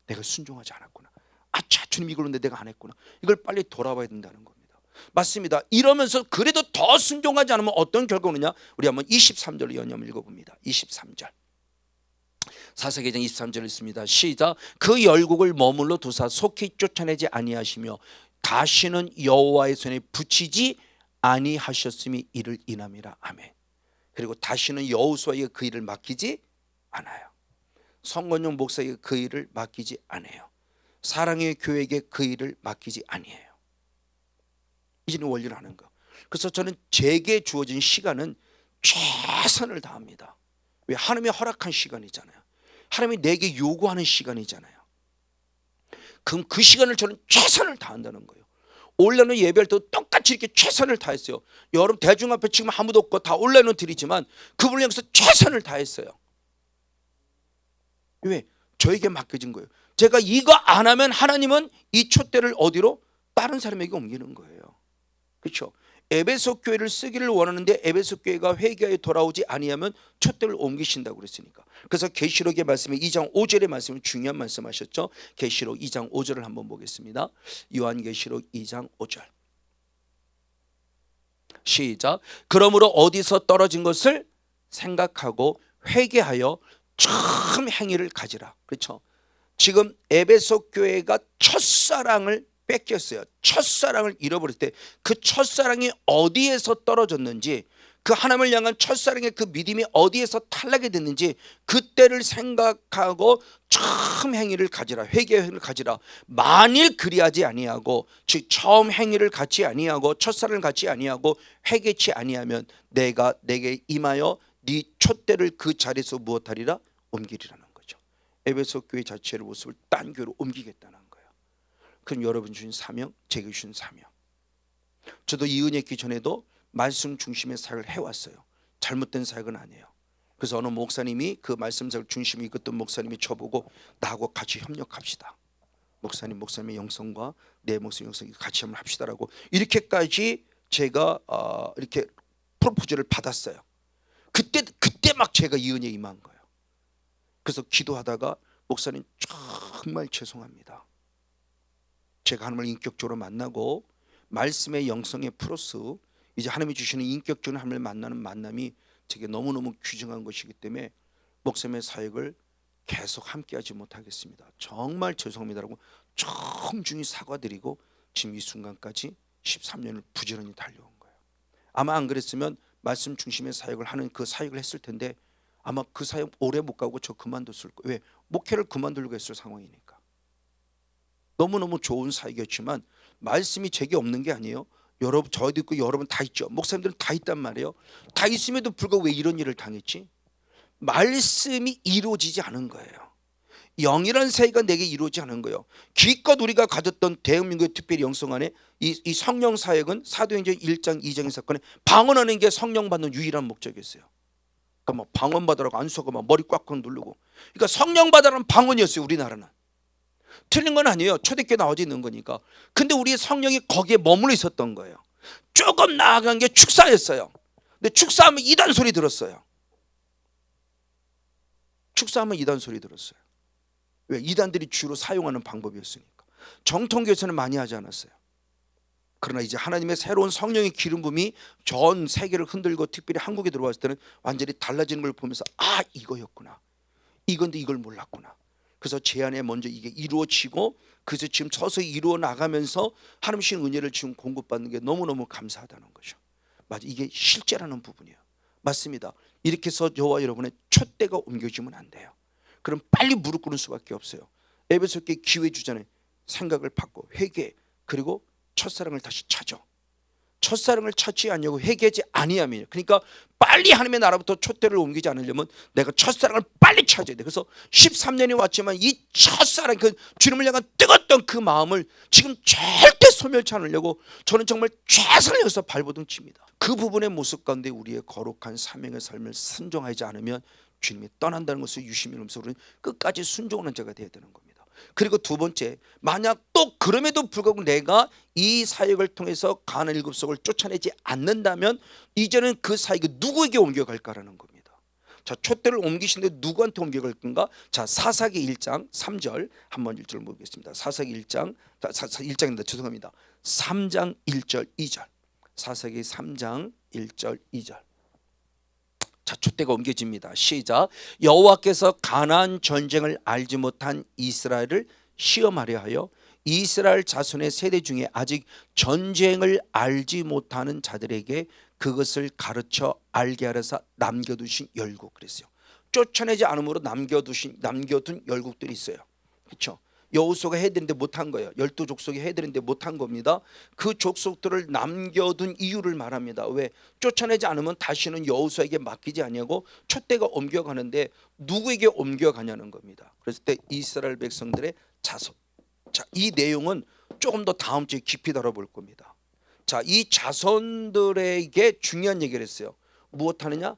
내가 순종하지 않았구나. 아차 주님 이걸 했는데 내가 안 했구나. 이걸 빨리 돌아봐야 된다는 겁니다. 맞습니다. 이러면서 그래도 더 순종하지 않으면 어떤 결과가 오느냐. 우리 한번 23절을 연이어 읽어봅니다. 23절 사사기장 23절 있습니다. 시작. 그 열국을 머물러 두사 속히 쫓아내지 아니하시며 다시는 여호와의 손에 붙이지 아니하셨음이 이를 인함이라. 아멘. 그리고 다시는 여호수아에게 그 일을 맡기지 않아요. 성건용 목사에게 그 일을 맡기지 않아요. 사랑의 교회에게 그 일을 맡기지 아니에요. 이제는 원리를 하는 거. 그래서 저는 제게 주어진 시간은 최선을 다합니다. 왜? 하나님이 허락한 시간이잖아요. 하나님이 내게 요구하는 시간이잖아요. 그럼 그 시간을 저는 최선을 다한다는 거예요. 온라인 예배할 때도 똑같이 이렇게 최선을 다했어요. 여러분 대중 앞에 지금 아무도 없고 다 온라인으로 드리지만 그분을 향해서 최선을 다했어요. 왜? 저에게 맡겨진 거예요. 제가 이거 안 하면 하나님은 이 촛대를 어디로? 다른 사람에게 옮기는 거예요. 그렇죠? 에베소 교회를 쓰기를 원하는데 에베소 교회가 회개하여 돌아오지 아니하면 촛대를 옮기신다고 그랬으니까. 그래서 계시록의 말씀에 2장 5절의 말씀은 중요한 말씀하셨죠. 계시록 2장 5절을 한번 보겠습니다. 요한계시록 2장 5절 시작. 그러므로 어디서 떨어진 것을 생각하고 회개하여 처음 행위를 가지라. 그렇죠? 지금 에베소 교회가 첫사랑을 뺏겼어요. 첫사랑을 잃어버릴 때 그 첫사랑이 어디에서 떨어졌는지 그 하나님을 향한 첫사랑의 그 믿음이 어디에서 탈락이 됐는지 그때를 생각하고 처음 행위를 가지라. 회개의 행위를 가지라. 만일 그리하지 아니하고 즉 처음 행위를 갖지 아니하고 첫사랑을 갖지 아니하고 회개치 아니하면 내가 내게 임하여 네 촛대를 그 자리에서 무엇하리라? 옮기리라는 거죠. 에베소 교회 자체의 모습을 딴 교회로 옮기겠다는 거예요. 그럼 여러분 주신 사명, 제게 주신 사명. 저도 이 은혜 있기 전에도 말씀 중심의 사역을 해왔어요. 잘못된 사역은 아니에요. 그래서 어느 목사님이 그 말씀 사역을 중심에 이끌던 목사님이 저보고 나하고 같이 협력합시다. 목사님의 영성과 내 목사님 영성이 같이 한번 합시다라고 이렇게까지 제가 이렇게 프로포즈를 받았어요. 그때 막 제가 이 은혜에 임한 거예요. 그래서 기도하다가 목사님 정말 죄송합니다. 제가 하나님을 인격적으로 만나고 말씀의 영성의 플러스 이제 하나님이 주시는 인격적인 하나님을 만나는 만남이 제게 너무너무 귀중한 것이기 때문에 목사님의 사역을 계속 함께하지 못하겠습니다. 정말 죄송합니다라고 정중히 사과드리고 지금 이 순간까지 13년을 부지런히 달려온 거예요. 아마 안 그랬으면 말씀 중심의 사역을 하는 그 사역을 했을 텐데 아마 그 사역 오래 못 가고 저 그만뒀을 거예요. 왜? 목회를 그만두려고 했을 상황이니까. 너무너무 좋은 사역이었지만 말씀이 제게 없는 게 아니에요. 여러분 저희도 있고 여러분 다 있죠. 목사님들은 다 있단 말이에요. 다 있음에도 불구하고 왜 이런 일을 당했지? 말씀이 이루어지지 않은 거예요. 영이라는 사이가 내게 이루어지지 않은 거예요. 기껏 우리가 가졌던 대한민국의 특별히 영성 안에 이 성령 사역은 사도행전 1장 2장의 사건에 방언하는 게 성령 받는 유일한 목적이었어요. 그러니까 막 방언 받으라고 안수하고 막 머리 꽉꽉 누르고 그러니까 성령 받으라는 방언이었어요. 우리나라는. 틀린 건 아니에요. 초대교회 나와져 있는 거니까. 근데 우리 성령이 거기에 머물러 있었던 거예요. 조금 나아간 게 축사였어요. 근데 축사하면 이단 소리 들었어요. 축사하면 이단 소리 들었어요. 왜? 이단들이 주로 사용하는 방법이었으니까. 정통교회에서는 많이 하지 않았어요. 그러나 이제 하나님의 새로운 성령의 기름 부음이 전 세계를 흔들고 특별히 한국에 들어왔을 때는 완전히 달라지는 걸 보면서 아, 이거였구나. 이건데 이걸 몰랐구나. 그래서 제 안에 먼저 이게 이루어지고, 그래서 지금 서서히 이루어 나가면서 하나님 주신 은혜를 지금 공급받는 게 너무너무 감사하다는 거죠. 맞아, 이게 실제라는 부분이에요. 맞습니다. 이렇게 해서 저와 여러분의 촛대가 옮겨지면 안 돼요. 그럼 빨리 무릎 꿇을 수밖에 없어요. 에베소께 기회 주잖아요. 생각을 바꿔 회개, 그리고 첫사랑을 다시 찾아. 첫사랑을 찾지 않냐고 회개하지 아니하며, 그러니까 빨리 하나님의 나라부터 촛대를 옮기지 않으려면 내가 첫사랑을 빨리 찾아야 돼. 그래서 13년이 왔지만 이 첫사랑, 그 주님을 향한 뜨거웠던 그 마음을 지금 절대 소멸치 않으려고 저는 정말 최선을 다해서 발버둥 칩니다. 그 부분의 모습 가운데 우리의 거룩한 사명의 삶을 순종하지 않으면 주님이 떠난다는 것을 유심히 알면서 우리는 끝까지 순종하는 자가 되어야 되는 겁니다. 그리고 두 번째, 만약 또 그럼에도 불구하고 내가 이 사역을 통해서 가나안 일곱 속을 쫓아내지 않는다면 이제는 그 사역이 누구에게 옮겨갈까라는 겁니다. 자, 촛대를 옮기시는데 누구한테 옮겨갈 건가? 자, 사사기 1장 3절 한번 1절 보겠습니다. 사사기 1장 1장입니다. 죄송합니다. 3장 1절 2절. 사사기 3장 1절 2절. 자, 촛대가 옮겨집니다. 시작. 여호와께서 가나안 전쟁을 알지 못한 이스라엘을 시험하려 하여 이스라엘 자손의 세대 중에 아직 전쟁을 알지 못하는 자들에게 그것을 가르쳐 알게 하려서 남겨두신 열국. 그랬어요. 쫓아내지 않음으로 남겨둔 열국들이 있어요. 그렇죠? 여호수아가 해야 되는데 못한 거예요. 12족속이 해야 되는데 못한 겁니다. 그 족속들을 남겨둔 이유를 말합니다. 왜? 쫓아내지 않으면 다시는 여호수아에게 맡기지 아니하고 촛대가 옮겨가는데 누구에게 옮겨가냐는 겁니다. 그랬을 때 이스라엘 백성들의 자손. 자, 이 내용은 조금 더 다음 주에 깊이 다뤄볼 겁니다. 자, 이 자손들에게 중요한 얘기를 했어요. 무엇하느냐?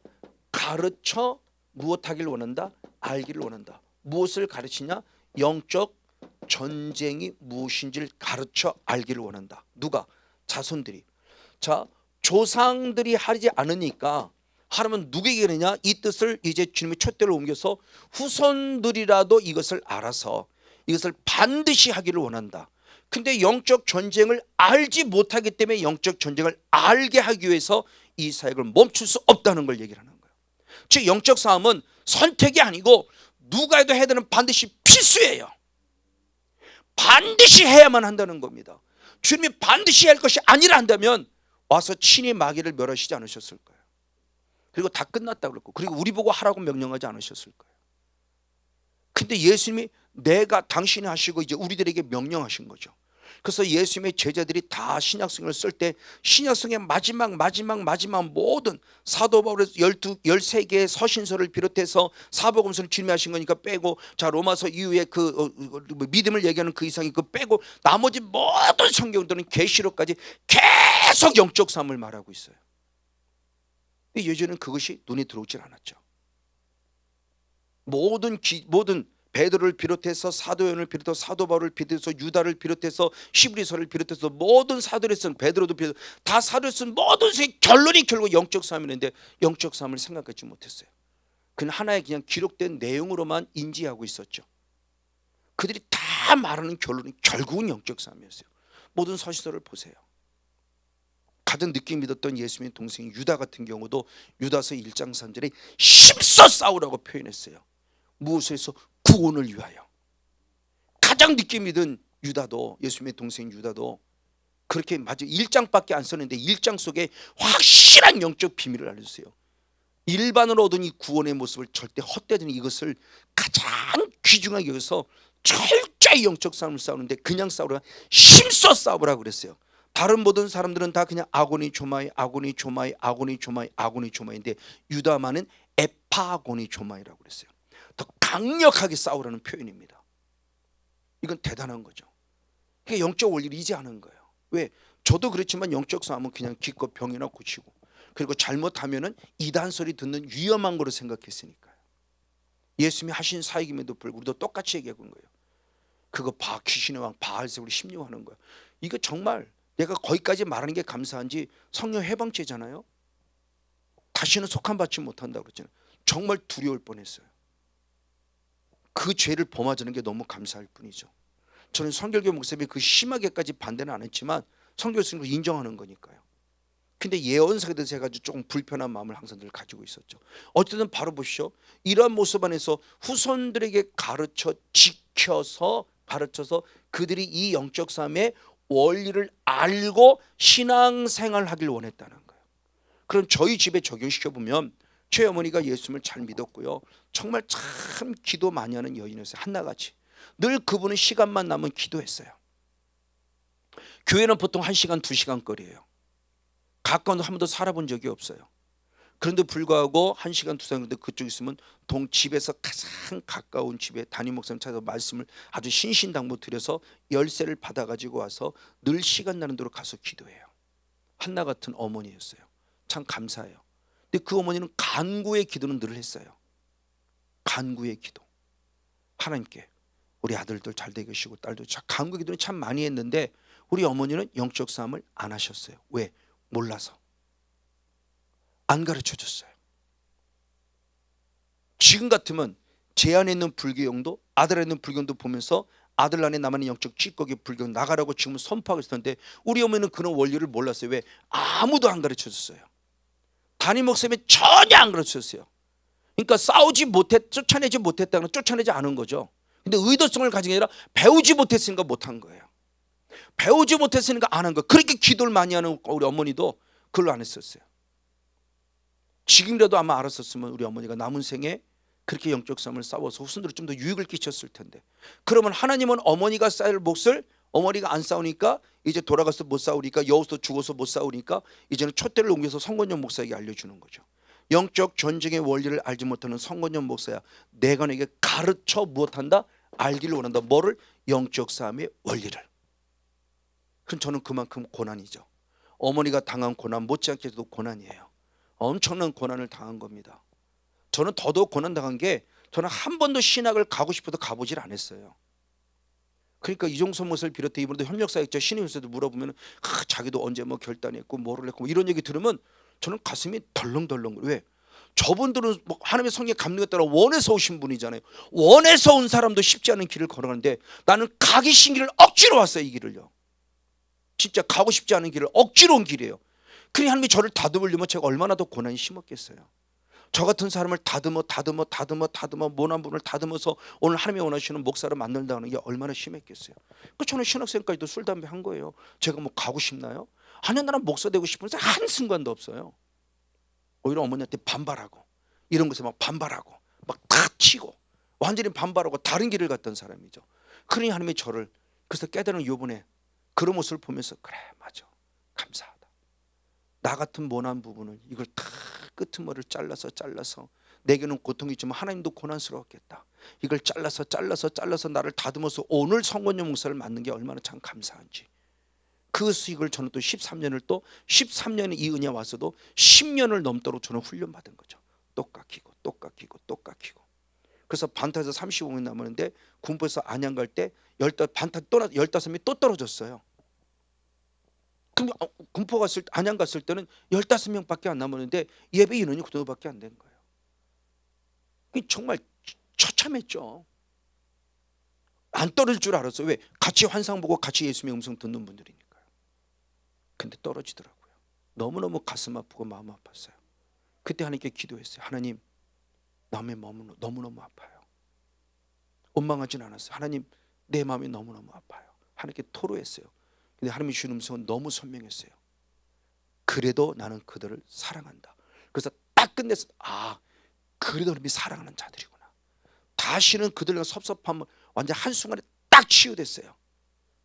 가르쳐 무엇하기를 원한다? 알기를 원한다. 무엇을 가르치냐? 영적 전쟁이 무엇인지를 가르쳐 알기를 원한다. 누가? 자손들이. 자, 조상들이 하지 않으니까 하나님은 누구에게 그러냐? 이 뜻을 이제 주님의 촛대를 옮겨서 후손들이라도 이것을 알아서 이것을 반드시 하기를 원한다. 근데 영적 전쟁을 알지 못하기 때문에 영적 전쟁을 알게 하기 위해서 이 사역을 멈출 수 없다는 걸 얘기를 하는 거예요. 즉 영적 싸움은 선택이 아니고 누가 해도 해야 되는 반드시 필수예요. 반드시 해야만 한다는 겁니다. 주님이 반드시 할 것이 아니라 한다면 와서 친히 마귀를 멸하시지 않으셨을 거예요. 그리고 다 끝났다고 그랬고, 그리고 우리 보고 하라고 명령하지 않으셨을 거예요. 근데 예수님이 내가 당신이 하시고 이제 우리들에게 명령하신 거죠. 그래서 예수님의 제자들이 다 신약성을 쓸 때 신약성의 마지막 모든 사도 바울의 13개의 서신서를 비롯해서 사복음서를 주님이 하신 거니까 빼고, 자 로마서 이후에 그 믿음을 얘기하는 그 이상이 그 빼고 나머지 모든 성경들은 계시록까지 계속 영적 삶을 말하고 있어요. 근데 예전에는 그것이 눈에 들어오질 않았죠. 모든 베드로를 비롯해서 사도연을 비롯해서 사도 바울을 비롯해서 유다를 비롯해서 히브리서를 비롯해서 모든 사도를 쓴 베드로도 비롯해서 다 사도를 쓴 모든 결론이 결국 영적 삶이었는데 영적 삶을 생각하지 못했어요. 그는 하나의 그냥 기록된 내용으로만 인지하고 있었죠. 그들이 다 말하는 결론이 결국은 영적 삶이었어요. 모든 서신서를 보세요. 가장 늦게 믿었던 예수님의 동생 유다 같은 경우도 유다서 1장 3절에 힘써 싸우라고 표현했어요. 무엇에서? 구원을 위하여. 가장 늦게 믿은 유다도, 예수님의 동생 유다도 그렇게 맞아 1장밖에 안 썼는데 1장 속에 확실한 영적 비밀을 알려주세요. 일반으로 얻은 이 구원의 모습을 절대 헛되는 이것을 가장 귀중하게 여기서 철저히 영적 싸움을 싸우는데 그냥 싸우라 힘써 싸우라고 그랬어요. 다른 모든 사람들은 다 그냥 아고니 조마이 조마이인데 유다만은 에파고니 조마이라고 그랬어요. 더 강력하게 싸우라는 표현입니다. 이건 대단한 거죠. 그게 영적 원리를 이해하는 거예요. 왜? 저도 그렇지만 영적 싸움은 그냥 기껏 병이나 고치고, 그리고 잘못하면은 이단 소리 듣는 위험한 거로 생각했으니까요. 예수님이 하신 사역임에도 불구하고 우리도 똑같이 얘기한 거예요. 그거 귀신의 왕 바알세불이 심리하는 거야. 이거 정말 내가 거기까지 말하는 게 감사한지 성령 해방죄잖아요. 다시는 속함받지 못한다고 그랬잖아요. 정말 두려울 뻔했어요. 그 죄를 범하자는 게 너무 감사할 뿐이죠. 저는 성결교 목사님이 그 심하게까지 반대는 안 했지만 성결 스님을 인정하는 거니까요. 근데 예언서에 대해서 해가지고 조금 불편한 마음을 항상 늘 가지고 있었죠. 어쨌든 바로 보시오. 이러한 모습 안에서 후손들에게 가르쳐서 그들이 이 영적 삶의 원리를 알고 신앙생활을 하길 원했다는 거예요. 그럼 저희 집에 적용시켜보면 저희 어머니가 예수님을 잘 믿었고요. 정말 참 기도 많이 하는 여인이었어요. 한나같이. 늘 그분은 시간만 나면 기도했어요. 교회는 보통 1시간 2시간 거리예요. 가까운 한 번도 살아본 적이 없어요. 그런데 불구하고 1시간 2시간 그쪽 있으면 집에서 가장 가까운 집에 담임 목사님 찾아서 말씀을 아주 신신당부 드려서 열쇠를 받아가지고 와서 늘 시간 나는 대로 가서 기도해요. 한나 같은 어머니였어요. 참 감사해요. 근데 그 어머니는 간구의 기도는 늘 했어요. 간구의 기도. 하나님께 우리 아들들 잘 되게 하시고 딸도 간구의 기도는 참 많이 했는데 우리 어머니는 영적 싸움을 안 하셨어요. 왜? 몰라서. 안 가르쳐 줬어요. 지금 같으면 제 안에 있는 불교형도 아들 안에 있는 불교형도 보면서 아들 안에 남아있는 영적 찌꺼기 불교 나가라고 지금 선포하고 있을 텐데 우리 어머니는 그런 원리를 몰랐어요. 왜? 아무도 안 가르쳐 줬어요. 담임 목사님이 전혀 안 가르쳐 줬어요. 그러니까 쫓아내지 못했다는 건 쫓아내지 않은 거죠. 근데 의도성을 가진 게 아니라 배우지 못했으니까 못한 거예요. 배우지 못했으니까 안 한 거예요. 그렇게 기도를 많이 하는 우리 어머니도 그걸 안 했었어요. 지금이라도 아마 알았었으면 우리 어머니가 남은 생에 그렇게 영적 싸움을 싸워서 후손들이 좀 더 유익을 끼쳤을 텐데, 그러면 하나님은 어머니가 쌓을 몫을 어머니가 안 싸우니까 이제 돌아가서 못 싸우니까 여호수도 죽어서 못 싸우니까 이제는 촛대를 옮겨서 성권용 목사에게 알려주는 거죠. 영적 전쟁의 원리를 알지 못하는 성권용 목사야, 내가 너에게 가르쳐 무엇한다? 알기를 원한다. 뭐를? 영적 싸움의 원리를. 그럼 저는 그만큼 고난이죠. 어머니가 당한 고난 못지않게도 고난이에요. 엄청난 고난을 당한 겁니다. 저는 더더욱 고난 당한 게, 저는 한 번도 신학을 가고 싶어도 가보질 않았어요. 그러니까 이종선 목사를 비롯해 이분도 협력사역자 신임에서도 물어보면 자기도 언제 뭐 결단했고 뭐를 했고 뭐 이런 얘기 들으면 저는 가슴이 덜렁덜렁. 왜? 저분들은 뭐 하나님의 성령의 감동에 따라 원해서 오신 분이잖아요. 원해서 온 사람도 쉽지 않은 길을 걸어가는데 나는 가기 싫은 길을 억지로 왔어요. 이 길을요. 진짜 가고 싶지 않은 길을 억지로 온 길이에요. 그러니 하나님이 저를 다듬으려면 제가 얼마나 더 고난이 심었겠어요. 저 같은 사람을 다듬어 모난 분을 다듬어서 오늘 하나님이 원하시는 목사를 만든다는 게 얼마나 심했겠어요. 저는 신학생까지도 술 담배 한 거예요. 제가 뭐 가고 싶나요? 아니, 나는 목사 되고 싶은 생각 한 순간도 없어요. 오히려 어머니한테 반발하고 이런 것에 막 반발하고 막 다 치고 완전히 반발하고 다른 길을 갔던 사람이죠. 그러니 하나님이 저를 그래서 깨달은 요번에 그런 모습을 보면서 그래 맞아 감사하다. 나 같은 모난 부분을 이걸 다 끄트머리를 잘라서 내게는 고통이지만 하나님도 고난스러웠겠다. 이걸 잘라서 나를 다듬어서 오늘 성권용 목사를 만든 게 얼마나 참 감사한지. 그 수익을 저는 또 13년에 이 은혜 와서도 10년을 넘도록 저는 훈련받은 거죠. 또 깎이고. 그래서 반타에서 35명 남았는데 군부에서 안양 갈 때 반타 또 15명이 또 떨어졌어요. 그럼 군포 갔을 때, 안양 갔을 때는 15명밖에 안 남았는데 예배 인원이 그 정도밖에 안 된 거예요. 정말 처참했죠. 안 떨어질 줄 알았어요. 왜? 같이 환상 보고 같이 예수님의 음성 듣는 분들이니까요. 근데 떨어지더라고요. 너무너무 가슴 아프고 마음 아팠어요. 그때 하나님께 기도했어요. 하나님, 남의 마음은 너무너무 아파요. 원망하진 않았어요. 하나님, 내 마음이 너무너무 아파요. 하나님께 토로했어요. 근데 하나님이 주는 음성은 너무 선명했어요. 그래도 나는 그들을 사랑한다. 그래서 딱 끝내서 그래도 하나님이 사랑하는 자들이구나. 다시는 그들과 섭섭함을 완전 한순간에 딱 치유됐어요.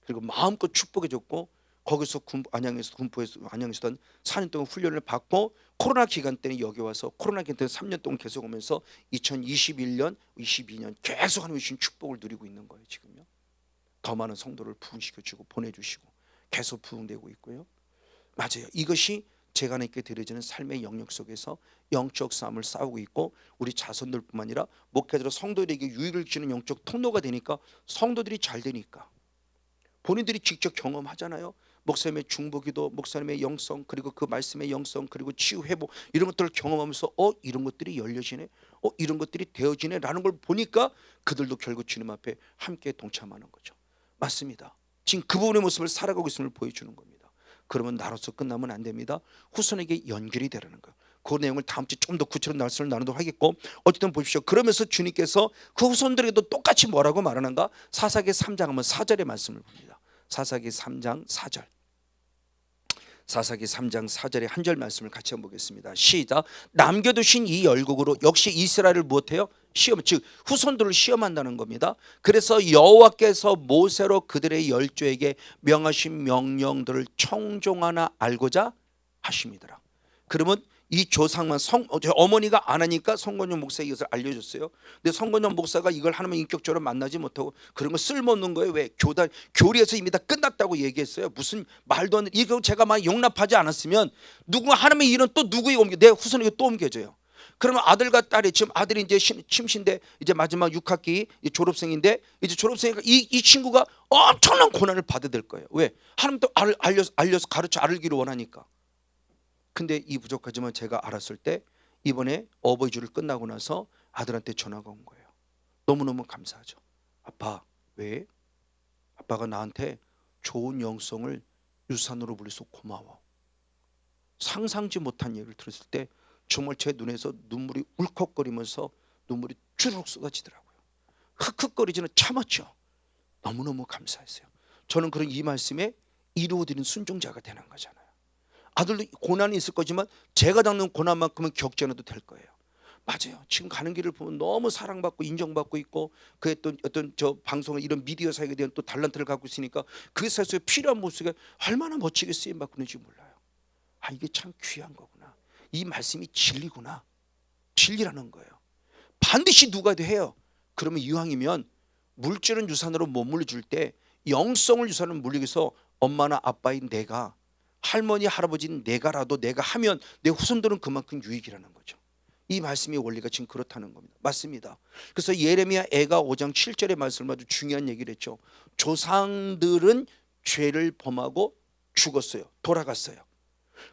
그리고 마음껏 축복해줬고 거기서 안양에서 군포에서 안양에서 4년 동안 훈련을 받고 코로나 기간 때는 여기 와서 코로나 기간 때 3년 동안 계속 오면서 2021년, 22년 계속 하나님이 주신 축복을 누리고 있는 거예요. 지금요. 더 많은 성도를 부흥시켜주고 보내주시고 계속 부흥되고 있고요. 맞아요. 이것이 제가 하나님께 드려지는 삶의 영역 속에서 영적 싸움을 싸우고 있고, 우리 자손들뿐만 아니라 목회자로 성도들에게 유익을 주는 영적 통로가 되니까 성도들이 잘 되니까 본인들이 직접 경험하잖아요. 목사님의 중보기도, 목사님의 영성, 그리고 그 말씀의 영성, 그리고 치유 회복, 이런 것들을 경험하면서 이런 것들이 열려지네, 이런 것들이 되어지네 라는 걸 보니까 그들도 결국 주님 앞에 함께 동참하는 거죠. 맞습니다. 지금 그 부분의 모습을 살아가고 있음을 보여주는 겁니다. 그러면 나로서 끝나면 안 됩니다. 후손에게 연결이 되라는 거예요. 그 내용을 다음 주에 좀 더 구체적으로 말씀을 나누도록 하겠고, 어쨌든 보십시오. 그러면서 주님께서 그 후손들에게도 똑같이 뭐라고 말하는가? 사사기 3장 하면 4절의 말씀을 봅니다. 사사기 3장 4절. 사사기 3장 4절의 한 절 말씀을 같이 한번 보겠습니다. 시작. 남겨두신 이 열국으로 역시 이스라엘을 무엇해요? 시험, 즉 후손들을 시험한다는 겁니다. 그래서 여호와께서 모세로 그들의 열조에게 명하신 명령들을 청종하나 알고자 하심이더라. 그러면 이 조상만 어머니가 안 하니까 성건용 목사에게 이것을 알려줬어요. 근데 성건용 목사가 이걸 하나면 인격적으로 만나지 못하고 그런 거 쓸모없는 거예요. 왜? 교리에서 이미 다 끝났다고 얘기했어요. 무슨 말도 안 돼. 이거 제가 막 용납하지 않았으면 누군가 하나면 일은 또 누구에게 옮겨, 내 후손에게 또 옮겨져요. 그러면 아들과 딸이, 지금 아들이 이제 침신데 이제 마지막 6학기 졸업생인데, 이제 졸업생이니까 이 친구가 엄청난 고난을 받아야 될 거예요. 왜? 하나님 또 알려서 가르쳐 알기를 원하니까. 근데 이 부족하지만 제가 알았을 때 이번에 어버이 주를 끝나고 나서 아들한테 전화가 온 거예요. 너무너무 감사하죠. 아빠, 왜? 아빠가 나한테 좋은 영성을 유산으로 불려서 고마워. 상상지 못한 얘기를 들었을 때 정말 제 눈에서 눈물이 울컥거리면서 눈물이 주르륵 쏟아지더라고요. 흑흑거리지는 참았죠. 너무너무 감사했어요. 저는 그런 이 말씀에 이루어지는 순종자가 되는 거잖아요. 아들도 고난이 있을 거지만 제가 겪는 고난만큼은 겪지 않아도 될 거예요. 맞아요. 지금 가는 길을 보면 너무 사랑받고 인정받고 있고, 그 어떤 저 방송을, 이런 미디어 사역에 대한 또 달란트를 갖고 있으니까 그 사회에 필요한 모습에 얼마나 멋지게 쓰임받고 있는지 몰라요. 아, 이게 참 귀한 거구나. 이 말씀이 진리구나. 진리라는 거예요. 반드시 누가 해요. 그러면 이왕이면 물질은 유산으로 못 물려줄 때 영성을 유산으로 물리기 위해서 엄마나 아빠인 내가, 할머니 할아버지인 내가라도 내가 하면 내 후손들은 그만큼 유익이라는 거죠. 이 말씀의 원리가 지금 그렇다는 겁니다. 맞습니다. 그래서 예레미야 애가 5장 7절의 말씀을 아주 중요한 얘기를 했죠. 조상들은 죄를 범하고 죽었어요. 돌아갔어요.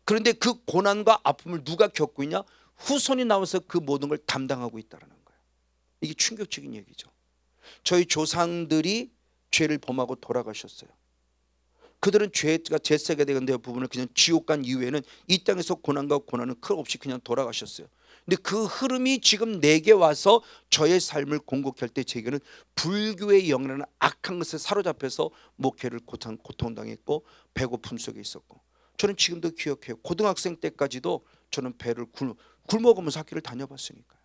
그런데 그 고난과 아픔을 누가 겪고 있냐? 후손이 나와서 그 모든 걸 담당하고 있다는 거예요. 이게 충격적인 얘기죠. 저희 조상들이 죄를 범하고 돌아가셨어요. 그들은 죄가 제세가 되는 부분을 그냥 지옥 간 이후에는 이 땅에서 고난과 고난은 없이 그냥 돌아가셨어요. 근데 그 흐름이 지금 내게 와서 저의 삶을 공곡할 때 제게는 불교의 영이라는 악한 것에 사로잡혀서 목회를 고통당했고 배고픔 속에 있었고, 저는 지금도 기억해요. 고등학생 때까지도 저는 배를 굶어가면서 학교를 다녀봤으니까요.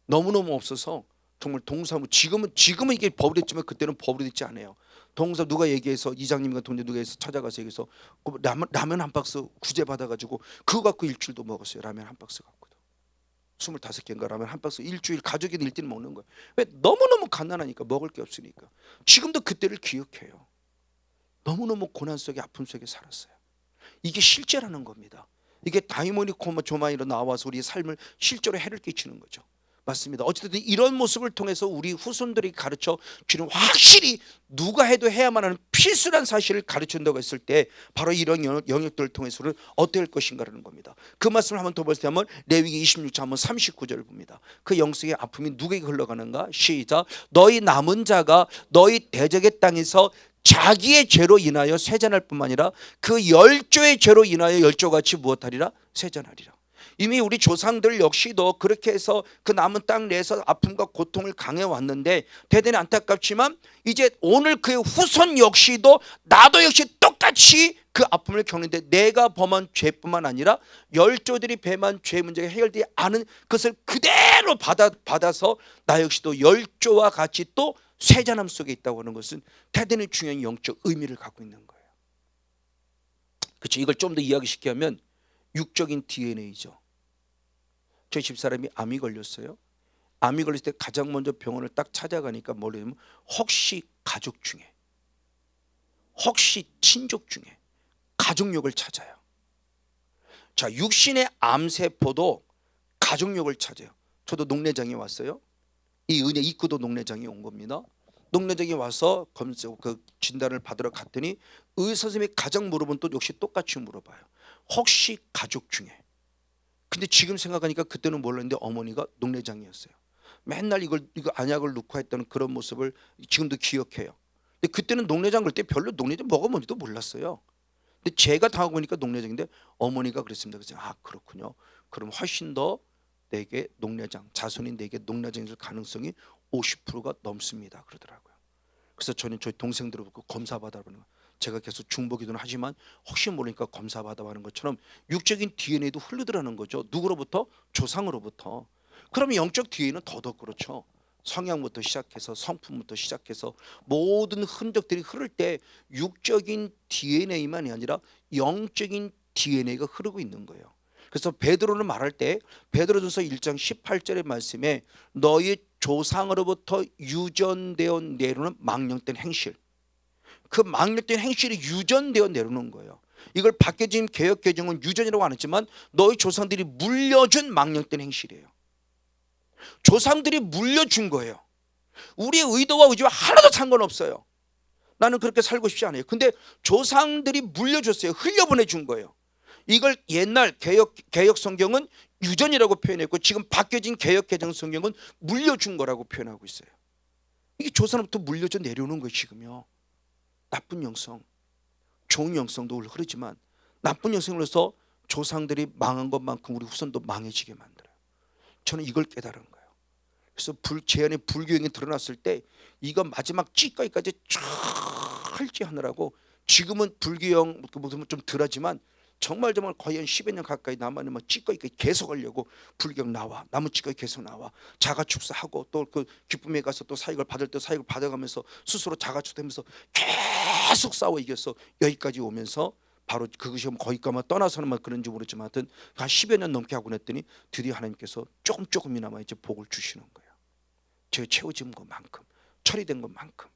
너무너무 없어서 정말 동사무, 지금은 이게 법이 됐지만 그때는 법이 됐지 않아요. 동사 누가 얘기해서, 이장님과 동네 누가 해서 찾아가서 얘기해서 라면 한 박스 구제 받아가지고 그거 갖고 일주일도 먹었어요. 라면 한 박스 갖고도 25개인가 라면 한 박스 일주일 가족이 일주일 먹는 거예요. 왜? 너무너무 가난하니까, 먹을 게 없으니까. 지금도 그때를 기억해요. 너무너무 고난 속에 아픔 속에 살았어요. 이게 실제라는 겁니다. 이게 다이모니 조마이로 나와서 우리의 삶을 실제로 해를 끼치는 거죠. 맞습니다. 어쨌든 이런 모습을 통해서 우리 후손들이 가르쳐 주는, 확실히 누가 해도 해야만 하는 필수란 사실을 가르친다고 했을 때 바로 이런 영역들을 통해서는 어떻게 할 것인가라는 겁니다. 그 말씀을 한번 더 보시면 레위기 26장 한번 39절을 봅니다. 그 영성의 아픔이 누구에게 흘러가는가? 시작. 너희 남은 자가 너희 대적의 땅에서 자기의 죄로 인하여 세잔할 뿐만 아니라 그 열조의 죄로 인하여 열조같이 무엇하리라? 세잔하리라. 이미 우리 조상들 역시도 그렇게 해서 그 남은 땅 내에서 아픔과 고통을 당해왔는데, 대단히 안타깝지만 이제 오늘 그의 후손 역시도 나도 역시 똑같이 그 아픔을 겪는데, 내가 범한 죄뿐만 아니라 열조들이 범한 죄 문제가 해결되지 않은 것을 그대로 받아서 나 역시도 열조와 같이 또 세잔함 속에 있다고 하는 것은 대단히 중요한 영적 의미를 갖고 있는 거예요. 그렇죠. 이걸 좀 더 이야기시키게 하면 육적인 DNA죠. 저희 집사람이 암이 걸렸어요. 암이 걸렸을 때 가장 먼저 병원을 딱 찾아가니까 뭐냐면, 혹시 가족 중에, 혹시 친족 중에 가족력을 찾아요. 자, 육신의 암세포도 가족력을 찾아요. 저도 농내장에 왔어요. 이 은혜 입구도 농내장에 온 겁니다. 농내장에 와서 검사 그 진단을 받으러 갔더니 의사 선생님이 가장 물어본 또 역시 똑같이 물어봐요. 혹시 가족 중에. 근데 지금 생각하니까 그때는 몰랐는데 어머니가 농내장이었어요. 맨날 이거 안약을 넣고 했던 그런 모습을 지금도 기억해요. 근데 그때는 농내장 걸 때 별로 농내장 뭐가 뭔지도 몰랐어요. 근데 제가 당하고 보니까 농내장인데 어머니가 그랬습니다. 그래서 아 그렇군요. 그럼 훨씬 더 내게 농내장, 자손이 내게 농내장이 있을 가능성이 50%가 넘습니다. 그러더라고요. 그래서 저는 저희 동생들을 보고 검사 받아보는 거. 제가 계속 중보기도는 하지만 혹시 모르니까 검사 받아보는 것처럼 육적인 DNA도 흐르더라는 거죠. 누구로부터? 조상으로부터. 그러면 영적 DNA는 더더욱 그렇죠. 성향부터 시작해서 성품부터 시작해서 모든 흔적들이 흐를 때 육적인 DNA만이 아니라 영적인 DNA가 흐르고 있는 거예요. 그래서 베드로는 말할 때 베드로전서 1장 18절의 말씀에 너희 조상으로부터 유전되어 내려오는 망령된 행실, 그 망령된 행실이 유전되어 내려오는 거예요. 이걸 박해진 개혁개정은 유전이라고 안 했지만 너희 조상들이 물려준 망령된 행실이에요. 조상들이 물려준 거예요. 우리의 의도와 의지와 하나도 상관없어요. 나는 그렇게 살고 싶지 않아요. 근데 조상들이 물려줬어요. 흘려보내준 거예요. 이걸 옛날 개혁 성경은 유전이라고 표현했고 지금 바뀌어진 개혁 개정 성경은 물려준 거라고 표현하고 있어요. 이게 조상부터 물려져 내려오는 거예요. 지금요. 나쁜 영성, 좋은 영성도 흐르지만 나쁜 영성으로서 조상들이 망한 것만큼 우리 후손도 망해지게 만들어요. 저는 이걸 깨달은 거예요. 그래서 제 안에 불교형이 드러났을 때 이거 마지막 찌꺼기까지 철저하느라고 지금은 불교형 좀 덜하지만 정말 거의 한 10여 년 가까이 남아있는 찌꺼기까지 계속 하려고 불경 나와 나무 찌꺼기 계속 나와 자가축사하고 또 그 기쁨에 가서 또 사익을 받을 때 사익을 받아가면서 스스로 자가축사하면서 계속 싸워 이겨서 여기까지 오면서 바로 그것이 거기까지 떠나서는 그런지 모르지만 하여튼 한 10여 년 넘게 하고 냈더니 드디어 하나님께서 조금이나마 이제 복을 주시는 거예요. 제가 채워진 것만큼 처리된 것만큼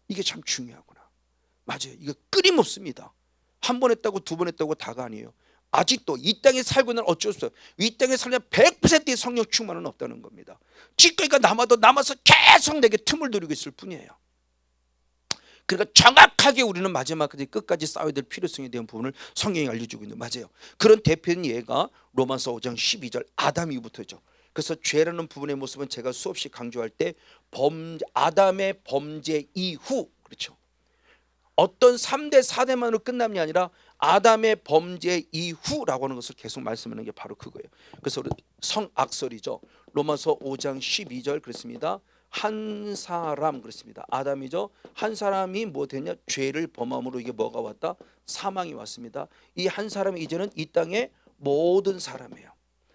이게 참 중요하구나. 맞아요. 이거 끊임없습니다. 한 번 했다고 두 번 했다고 다가 아니에요. 아직도 이 땅에 살고 있는 어쩔 수 없어요. 이 땅에 살면 100%의 성령 충만은 없다는 겁니다. 찌꺼기가 남아서 계속 내게 틈을 누리고 있을 뿐이에요. 그러니까 정확하게 우리는 마지막까지 끝까지 싸워야 될 필요성에 대한 부분을 성경이 알려주고 있는 맞아요. 그런 대표인 예가 로마서 5장 12절 아담 이후부터죠. 그래서 죄라는 부분의 모습은 제가 수없이 강조할 때 아담의 범죄 이후 그렇죠. 어떤 3대 4대만으로 끝남이 아니라 아담의 범죄 이후라고 하는 것을 계속 말씀하는 게 바로 그거예요. 그래서 성악설이죠. 로마서 5장 12절 그렇습니다. 한 사람 그렇습니다. 아담이죠. 한 사람이 뭐 되냐? 죄를 범함으로 이게 뭐가 왔다? 사망이 왔습니다. 이 한 사람이 이제는 이 땅의 모든 사람이에요.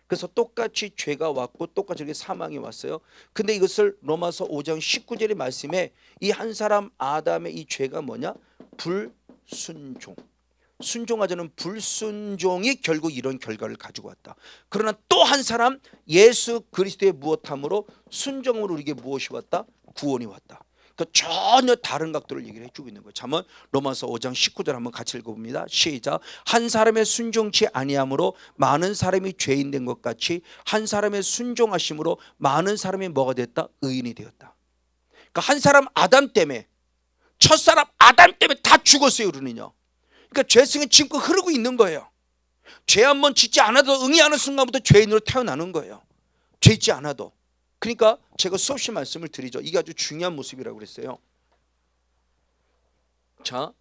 그래서 똑같이 죄가 왔고 똑같이 이렇게 사망이 왔어요. 근데 이것을 로마서 5장 19절의 말씀에 이 한 사람 아담의 이 죄가 뭐냐? 불순종. 순종하자는 불순종이 결국 이런 결과를 가지고 왔다. 그러나 또 한 사람 예수 그리스도의 무엇함으로 순종으로 우리에게 무엇이 왔다? 구원이 왔다. 그 전혀 다른 각도를 얘기를 해주고 있는 거예요. 한번 로마서 5장 19절 한번 같이 읽어봅니다. 시작. 한 사람의 순종치 아니함으로 많은 사람이 죄인 된 것 같이 한 사람의 순종하심으로 많은 사람이 뭐가 됐다? 의인이 되었다. 그러니까 한 사람 아담 때문에 첫사람 아담 때문에 다 죽었어요. 우리는요. 그러니까 죄성이 지금껏 흐르고 있는 거예요. 죄 한번 짓지 않아도 응의하는 순간부터 죄인으로 태어나는 거예요. 죄 짓지 않아도. 그러니까 제가 수없이 말씀을 드리죠. 이게 아주 중요한 모습이라고 그랬어요. 자,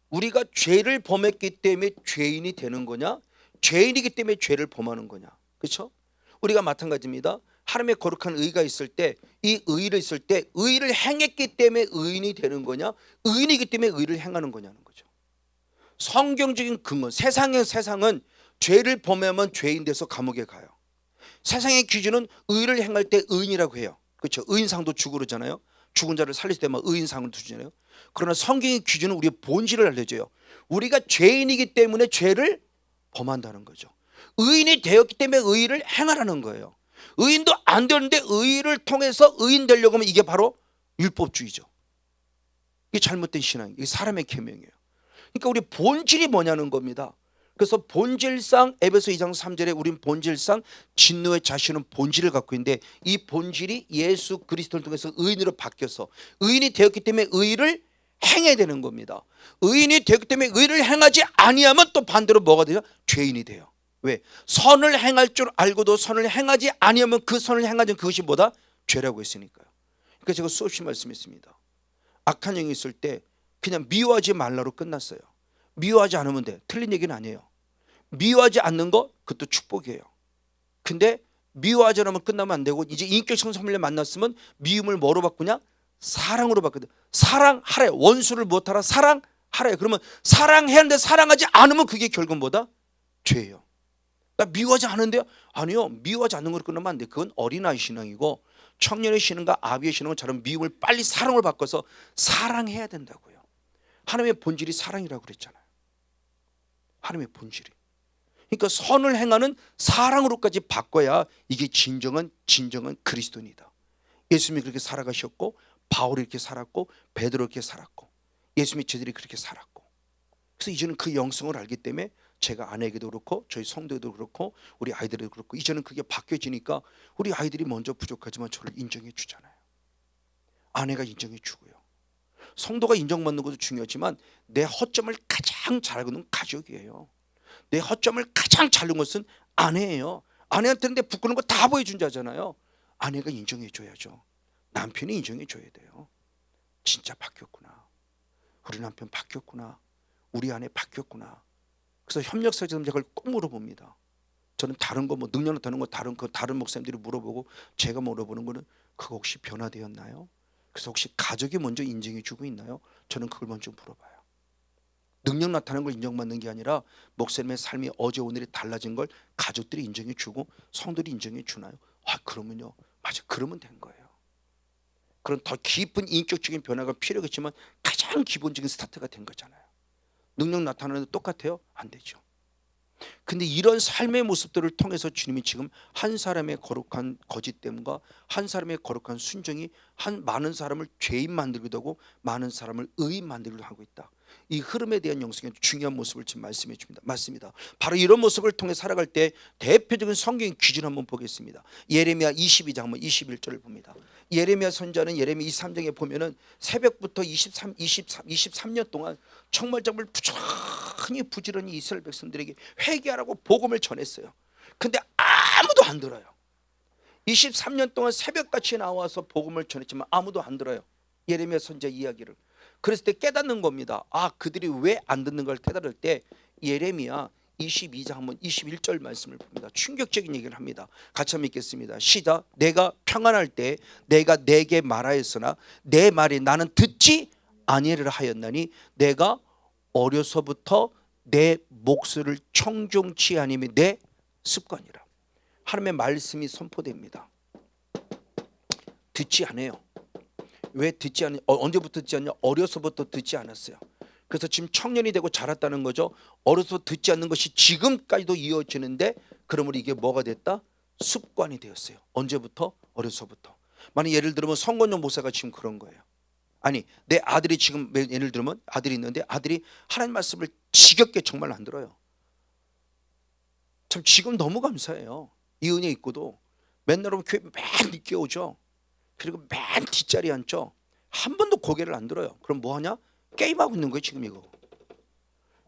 우리가 죄를 범했기 때문에 죄인이 되는 거냐? 죄인이기 때문에 죄를 범하는 거냐? 그렇죠? 우리가 마찬가지입니다. 하나님의 거룩한 의가 있을 때 이 의를 있을 때 의를 행했기 때문에 의인이 되는 거냐? 의인이기 때문에 의를 행하는 거냐는 거죠. 성경적인 근거, 세상은 죄를 범하면 죄인 돼서 감옥에 가요. 세상의 기준은 의를 행할 때 의인이라고 해요. 그렇죠? 의인상도 주고 그러잖아요. 죽은 자를 살릴 때만 의인상을 주잖아요. 그러나 성경의 기준은 우리의 본질을 알려줘요. 우리가 죄인이기 때문에 죄를 범한다는 거죠. 의인이 되었기 때문에 의를 행하라는 거예요. 의인도 안 되는데 의를 통해서 의인 되려고 하면 이게 바로 율법주의죠. 이게 잘못된 신앙이에요. 이게 사람의 계명이에요. 그러니까 우리 본질이 뭐냐는 겁니다. 그래서 본질상 에베소 2장 3절에 우린 본질상 진노의 자신은 본질을 갖고 있는데 이 본질이 예수 그리스도를 통해서 의인으로 바뀌어서 의인이 되었기 때문에 의를 행해야 되는 겁니다. 의인이 되었기 때문에 의를 행하지 아니하면 또 반대로 뭐가 돼요? 죄인이 돼요. 왜? 선을 행할 줄 알고도 선을 행하지 아니하면 그 선을 행하지 그것이 뭐다? 죄라고 했으니까요. 그러니까 제가 수없이 말씀했습니다. 악한 영이 있을 때 그냥 미워하지 말라로 끝났어요. 미워하지 않으면 돼. 틀린 얘기는 아니에요. 미워하지 않는 거 그것도 축복이에요. 근데 미워하지 않으면 끝나면 안 되고 이제 인격성 선물을 만났으면 미움을 뭐로 바꾸냐? 사랑으로 바꾸거든. 사랑하래. 원수를 무엇하라? 사랑하래. 그러면 사랑해야 하는데 사랑하지 않으면 그게 결국 뭐다? 죄예요. 나 미워하지 않은데요? 아니요. 미워하지 않는 걸 끝나면 안 돼. 그건 어린아이 신앙이고 청년의 신앙과 아비의 신앙처럼 미움을 빨리 사랑으로 바꿔서 사랑해야 된다고요. 하나님의 본질이 사랑이라고 그랬잖아요. 하나님의 본질이. 그러니까 선을 행하는 사랑으로까지 바꿔야 이게 진정한 그리스도인이다. 예수님이 그렇게 살아가셨고 바울이 이렇게 살았고 베드로 이렇게 살았고 예수님의 제자들이 그렇게 살았고 그래서 이제는 그 영성을 알기 때문에 제가 아내에게도 그렇고 저희 성도에도 그렇고 우리 아이들에도 그렇고 이제는 그게 바뀌어지니까 우리 아이들이 먼저 부족하지만 저를 인정해 주잖아요. 아내가 인정해 주고요. 성도가 인정받는 것도 중요하지만 내 허점을 가장 잘 알고 있는 가족이에요. 내 허점을 가장 잘 아는 것은 아내예요. 아내한테는 내 부끄러운 거 다 보여준 자잖아요. 아내가 인정해 줘야죠. 남편이 인정해 줘야 돼요. 진짜 바뀌었구나. 우리 남편 바뀌었구나. 우리 아내 바뀌었구나. 그래서 협력사에서 제가 꼭 물어봅니다. 저는 다른 거 뭐 능력 나타나는 거 다른 목사님들이 물어보고 제가 물어보는 거는 그거 혹시 변화되었나요? 그래서 혹시 가족이 먼저 인정해 주고 있나요? 저는 그걸 먼저 물어봐요. 능력 나타나는 걸 인정받는 게 아니라 목사님의 삶이 어제 오늘이 달라진 걸 가족들이 인정해 주고 성들이 인정해 주나요? 아 그러면요. 맞아. 그러면 된 거예요. 그런 더 깊은 인격적인 변화가 필요하겠지만 가장 기본적인 스타트가 된 거잖아요. 능력 나타나는 데 똑같아요? 안 되죠. 근데 이런 삶의 모습들을 통해서 주님이 지금 한 사람의 거룩한 거짓됨과 한 사람의 거룩한 순종이 많은 사람을 죄인 만들기도 하고 많은 사람을 의인 만들기도 하고 있다. 이 흐름에 대한 영성의 중요한 모습을 지금 말씀해 줍니다. 맞습니다. 바로 이런 모습을 통해 살아갈 때 대표적인 성경 기준 한번 보겠습니다. 예레미야 22장 한번 21절을 봅니다. 예레미야 선지자는 예레미야 23장에 보면은 새벽부터 23년 동안 정말 부지런히 이스라엘 백성들에게 회개하라고 복음을 전했어요. 근데 아무도 안 들어요. 23년 동안 새벽같이 나와서 복음을 전했지만 아무도 안 들어요. 예레미야 선지자 이야기를. 그랬을 때 깨닫는 겁니다. 아 그들이 왜 안 듣는 걸 깨달을 때 예레미야 22장 한번 21절 말씀을 봅니다. 충격적인 얘기를 합니다. 같이 한번 읽겠습니다. 시작. 내가 평안할 때 내가 내게 말하였으나 내 말이 나는 듣지 아니하리라 하였나니 내가 어려서부터 내 목소리를 청종치 아니면 내 습관이라. 하나님의 말씀이 선포됩니다. 듣지 않아요. 왜 듣지 않냐? 언제부터 듣지 않냐? 어려서부터 듣지 않았어요. 그래서 지금 청년이 되고 자랐다는 거죠. 어려서 듣지 않는 것이 지금까지도 이어지는데 그러므로 이게 뭐가 됐다? 습관이 되었어요. 언제부터? 어려서부터. 만약 예를 들면 성건용 목사가 지금 그런 거예요. 아니 내 아들이 지금 예를 들면 아들이 있는데 아들이 하나님 말씀을 지겹게 정말 안 들어요. 참 지금 너무 감사해요. 이 은혜 있고도 맨날 오면 교회 맨 늦게 오죠. 그리고 맨 뒷자리에 앉죠. 한 번도 고개를 안 들어요. 그럼 뭐 하냐? 게임하고 있는 거예요. 지금 이거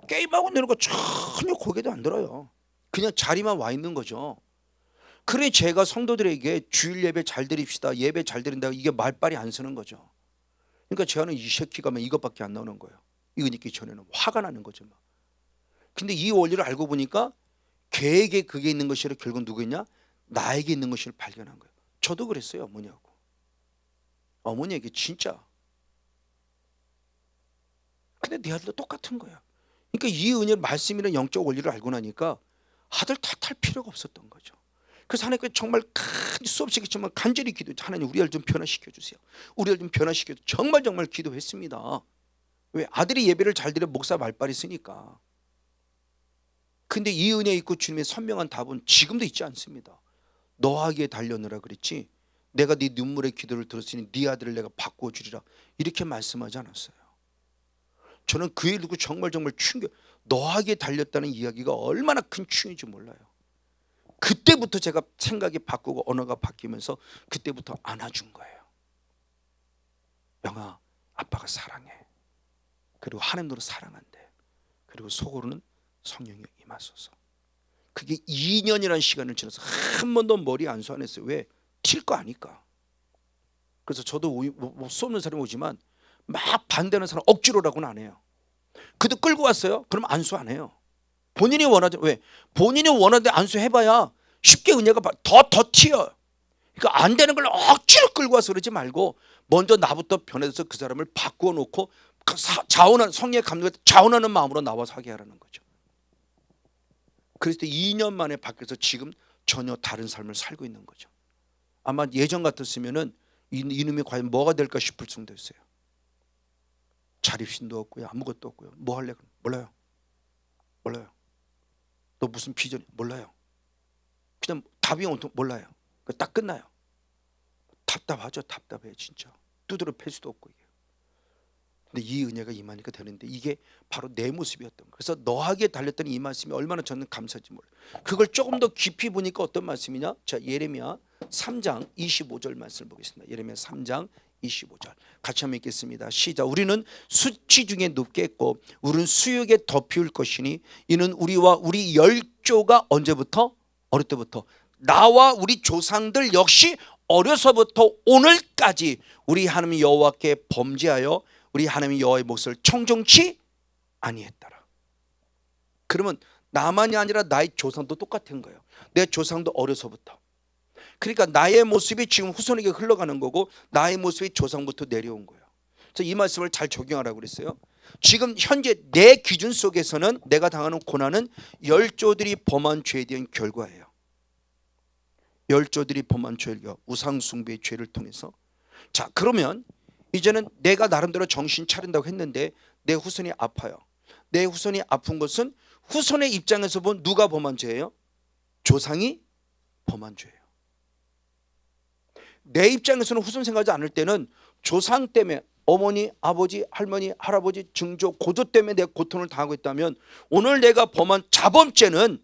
게임하고 있는 거 전혀 고개도 안 들어요. 그냥 자리만 와 있는 거죠. 그래 제가 성도들에게 주일 예배 잘 드립시다, 예배 잘 드린다, 이게 말빨이 안 서는 거죠. 그러니까 저는 이 새끼가 이것밖에 안 나오는 거예요. 이거 읽기 전에는 화가 나는 거죠. 근데 이 원리를 알고 보니까 걔에게 그게 있는 것이라 결국 누구냐? 나에게 있는 것을 발견한 거예요. 저도 그랬어요. 어머니하고. 어머니에게 진짜. 근데 내 아들도 똑같은 거야. 그러니까 이 은혜 말씀이라는 영적 원리를 알고 나니까 아들 탓할 필요가 없었던 거죠. 그래서 하나님께 정말 수없이 있겠지만 간절히 기도했죠. 하나님 우리 아들 좀 변화시켜 주세요. 우리 아들 좀 변화시켜 주세요. 정말 기도했습니다. 왜? 아들이 예배를 잘 드려 목사 말빨이 쓰니까. 근데 이 은혜 있고 주님의 선명한 답은 지금도 있지 않습니다. 너하기에 달려느라 그랬지 내가 네 눈물의 기도를 들었으니 네 아들을 내가 바꾸어 주리라 이렇게 말씀하지 않았어요. 저는 그 일 듣고 정말 충격. 너에게 달렸다는 이야기가 얼마나 큰 충격인지 몰라요. 그때부터 제가 생각이 바꾸고 언어가 바뀌면서 그때부터 안아준 거예요. 영아, 아빠가 사랑해. 그리고 하나님으로 사랑한대. 그리고 속으로는 성령이 임하소서. 그게 2년이라는 시간을 지나서 한 번도 머리 안수 안 했어요. 왜? 튈 거 아니까. 그래서 저도 수 없는 사람이 오지만 막 반대하는 사람 억지로라고는 안 해요. 그도 끌고 왔어요. 그럼 안수 안 해요. 본인이 원하죠. 왜? 본인이 원하는데 안수해봐야 쉽게 은혜가 더 튀어. 그러니까 안 되는 걸 억지로 끌고 와서 그러지 말고 먼저 나부터 변해서 그 사람을 바꾸어 놓고 자원하는, 성령의 감동에 자원하는 마음으로 나와서 하게 하라는 거죠. 그래서 2년 만에 바뀌어서 지금 전혀 다른 삶을 살고 있는 거죠. 아마 예전 같았으면은 이놈이 과연 뭐가 될까 싶을 정도였어요. 자립심도 없고요, 아무것도 없고요. 뭐 할래? 몰라요. 너 무슨 비전이? 몰라요. 그냥 답이 온통 몰라요. 딱 끝나요. 답답하죠. 답답해 진짜. 두드려 팰 수도 없고. 이게. 근데 이 은혜가 임하니까 되는데 이게 바로 내 모습이었던 거예요. 그래서 너에게 달렸던 이 말씀이 얼마나 저는 감사한지 몰라요. 그걸 조금 더 깊이 보니까 어떤 말씀이냐? 자, 예레미야 3장 25절 말씀을 보겠습니다. 예레미야 3장 25절 같이 한번 읽겠습니다. 시작. 우리는 수치 중에 높겠고 우리는 수육에 더 피울 것이니 이는 우리와 우리 열조가 언제부터? 어릴 때부터 나와 우리 조상들 역시 어려서부터 오늘까지 우리 하나님 여호와께 범죄하여 우리 하나님 여호와의 몫을 청종치 아니했더라. 그러면 나만이 아니라 나의 조상도 똑같은 거예요. 내 조상도 어려서부터. 그러니까 나의 모습이 지금 후손에게 흘러가는 거고 나의 모습이 조상부터 내려온 거예요. 그래서 이 말씀을 잘 적용하라고 그랬어요. 지금 현재 내 기준 속에서는 내가 당하는 고난은 열조들이 범한 죄에 대한 결과예요. 열조들이 범한 죄가 우상숭배의 죄를 통해서. 자, 그러면 이제는 내가 나름대로 정신 차린다고 했는데 내 후손이 아파요. 내 후손이 아픈 것은 후손의 입장에서 본 누가 범한 죄예요? 조상이 범한 죄예요. 내 입장에서는 후손 생각하지 않을 때는 조상 때문에 어머니, 아버지, 할머니, 할아버지, 증조, 고조 때문에 내가 고통을 당하고 있다면 오늘 내가 범한 자범죄는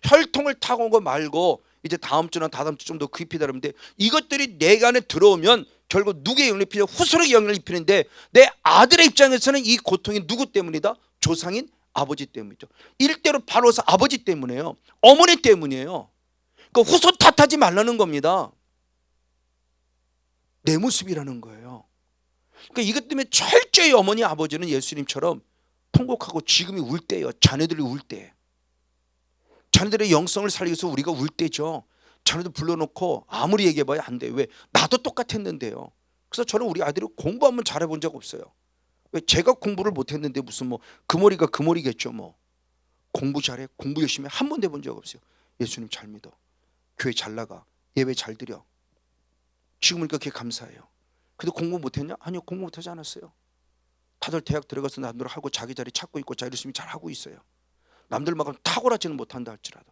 혈통을 타고 온 거 말고 이제 다음 주나 다다음 주 좀 더 깊이 다루는데 이것들이 내 안에 들어오면 결국 누구의 영향을 입히냐? 후손에게 영향을 입히는데 내 아들의 입장에서는 이 고통이 누구 때문이다? 조상인 아버지 때문이죠. 일대로 바로서 아버지 때문이에요. 어머니 때문이에요. 그 후손 탓하지 말라는 겁니다. 내 모습이라는 거예요. 그러니까 이것 때문에 철저히 어머니 아버지는 예수님처럼 통곡하고 지금이 울 때예요. 자녀들이 울 때. 자녀들의 영성을 살리기 위해서 우리가 울 때죠. 자녀들 불러놓고 아무리 얘기해봐야 안 돼요. 왜? 나도 똑같았는데요. 그래서 저는 우리 아들이 공부 한번 잘해본 적 없어요. 왜? 제가 공부를 못했는데 무슨 뭐 그 머리가 그 머리겠죠. 뭐 공부 잘해, 공부 열심히 한 번도 해본 적 없어요. 예수님 잘 믿어, 교회 잘 나가, 예배 잘 드려. 지금은 그렇게 감사해요. 근데 공부 못했냐? 아니요, 공부 못하지 않았어요. 다들 대학 들어가서 남들 하고 자기 자리 찾고 있고 자 열심히 잘 하고 있어요. 남들만큼 탁월하지는 못한다 할지라도.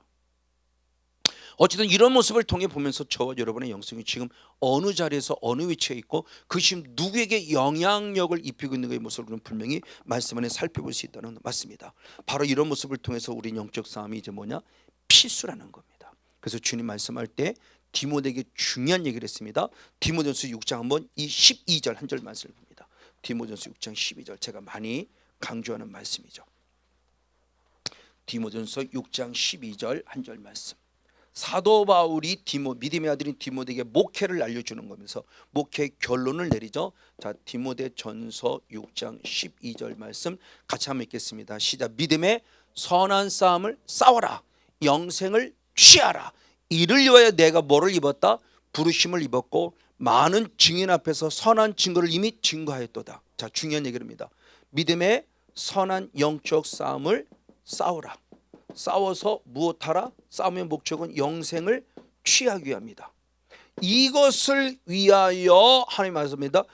어쨌든 이런 모습을 통해 보면서 저와 여러분의 영성이 지금 어느 자리에서 어느 위치에 있고 그것이 누구에게 영향력을 입히고 있는가의 모습을 우리는 분명히 말씀 안에 살펴볼 수 있다는 맞습니다. 바로 이런 모습을 통해서 우리 영적 싸움이 이제 뭐냐? 필수라는 겁니다. 그래서 주님 말씀할 때 디모데에게 중요한 얘기를 했습니다. 디모데전서 6장 한번 이 12절 한 절 말씀을 봅니다. 디모데전서 6장 12절 제가 많이 강조하는 말씀이죠. 디모데전서 6장 12절 한 절 말씀. 사도 바울이 믿음의 아들인 디모데에게 목회를 알려주는 거면서 목회의 결론을 내리죠. 자, 디모데전서 6장 12절 말씀 같이 한번 읽겠습니다. 시작. 믿음의 선한 싸움을 싸워라. 영생을 취하라. 이를 위하여 내가 뭐를 입었다? 부르심을 입었고 많은 증인 앞에서 선한 증거를 이미 증거하였도다. 자, 중요한 얘기입니다. 믿음의 선한 영적 싸움을 싸우라. 싸워서 무엇하라? 싸움의 목적은 영생을 취하기 위함이다. 이것을 위하여 하나님 말씀입니다.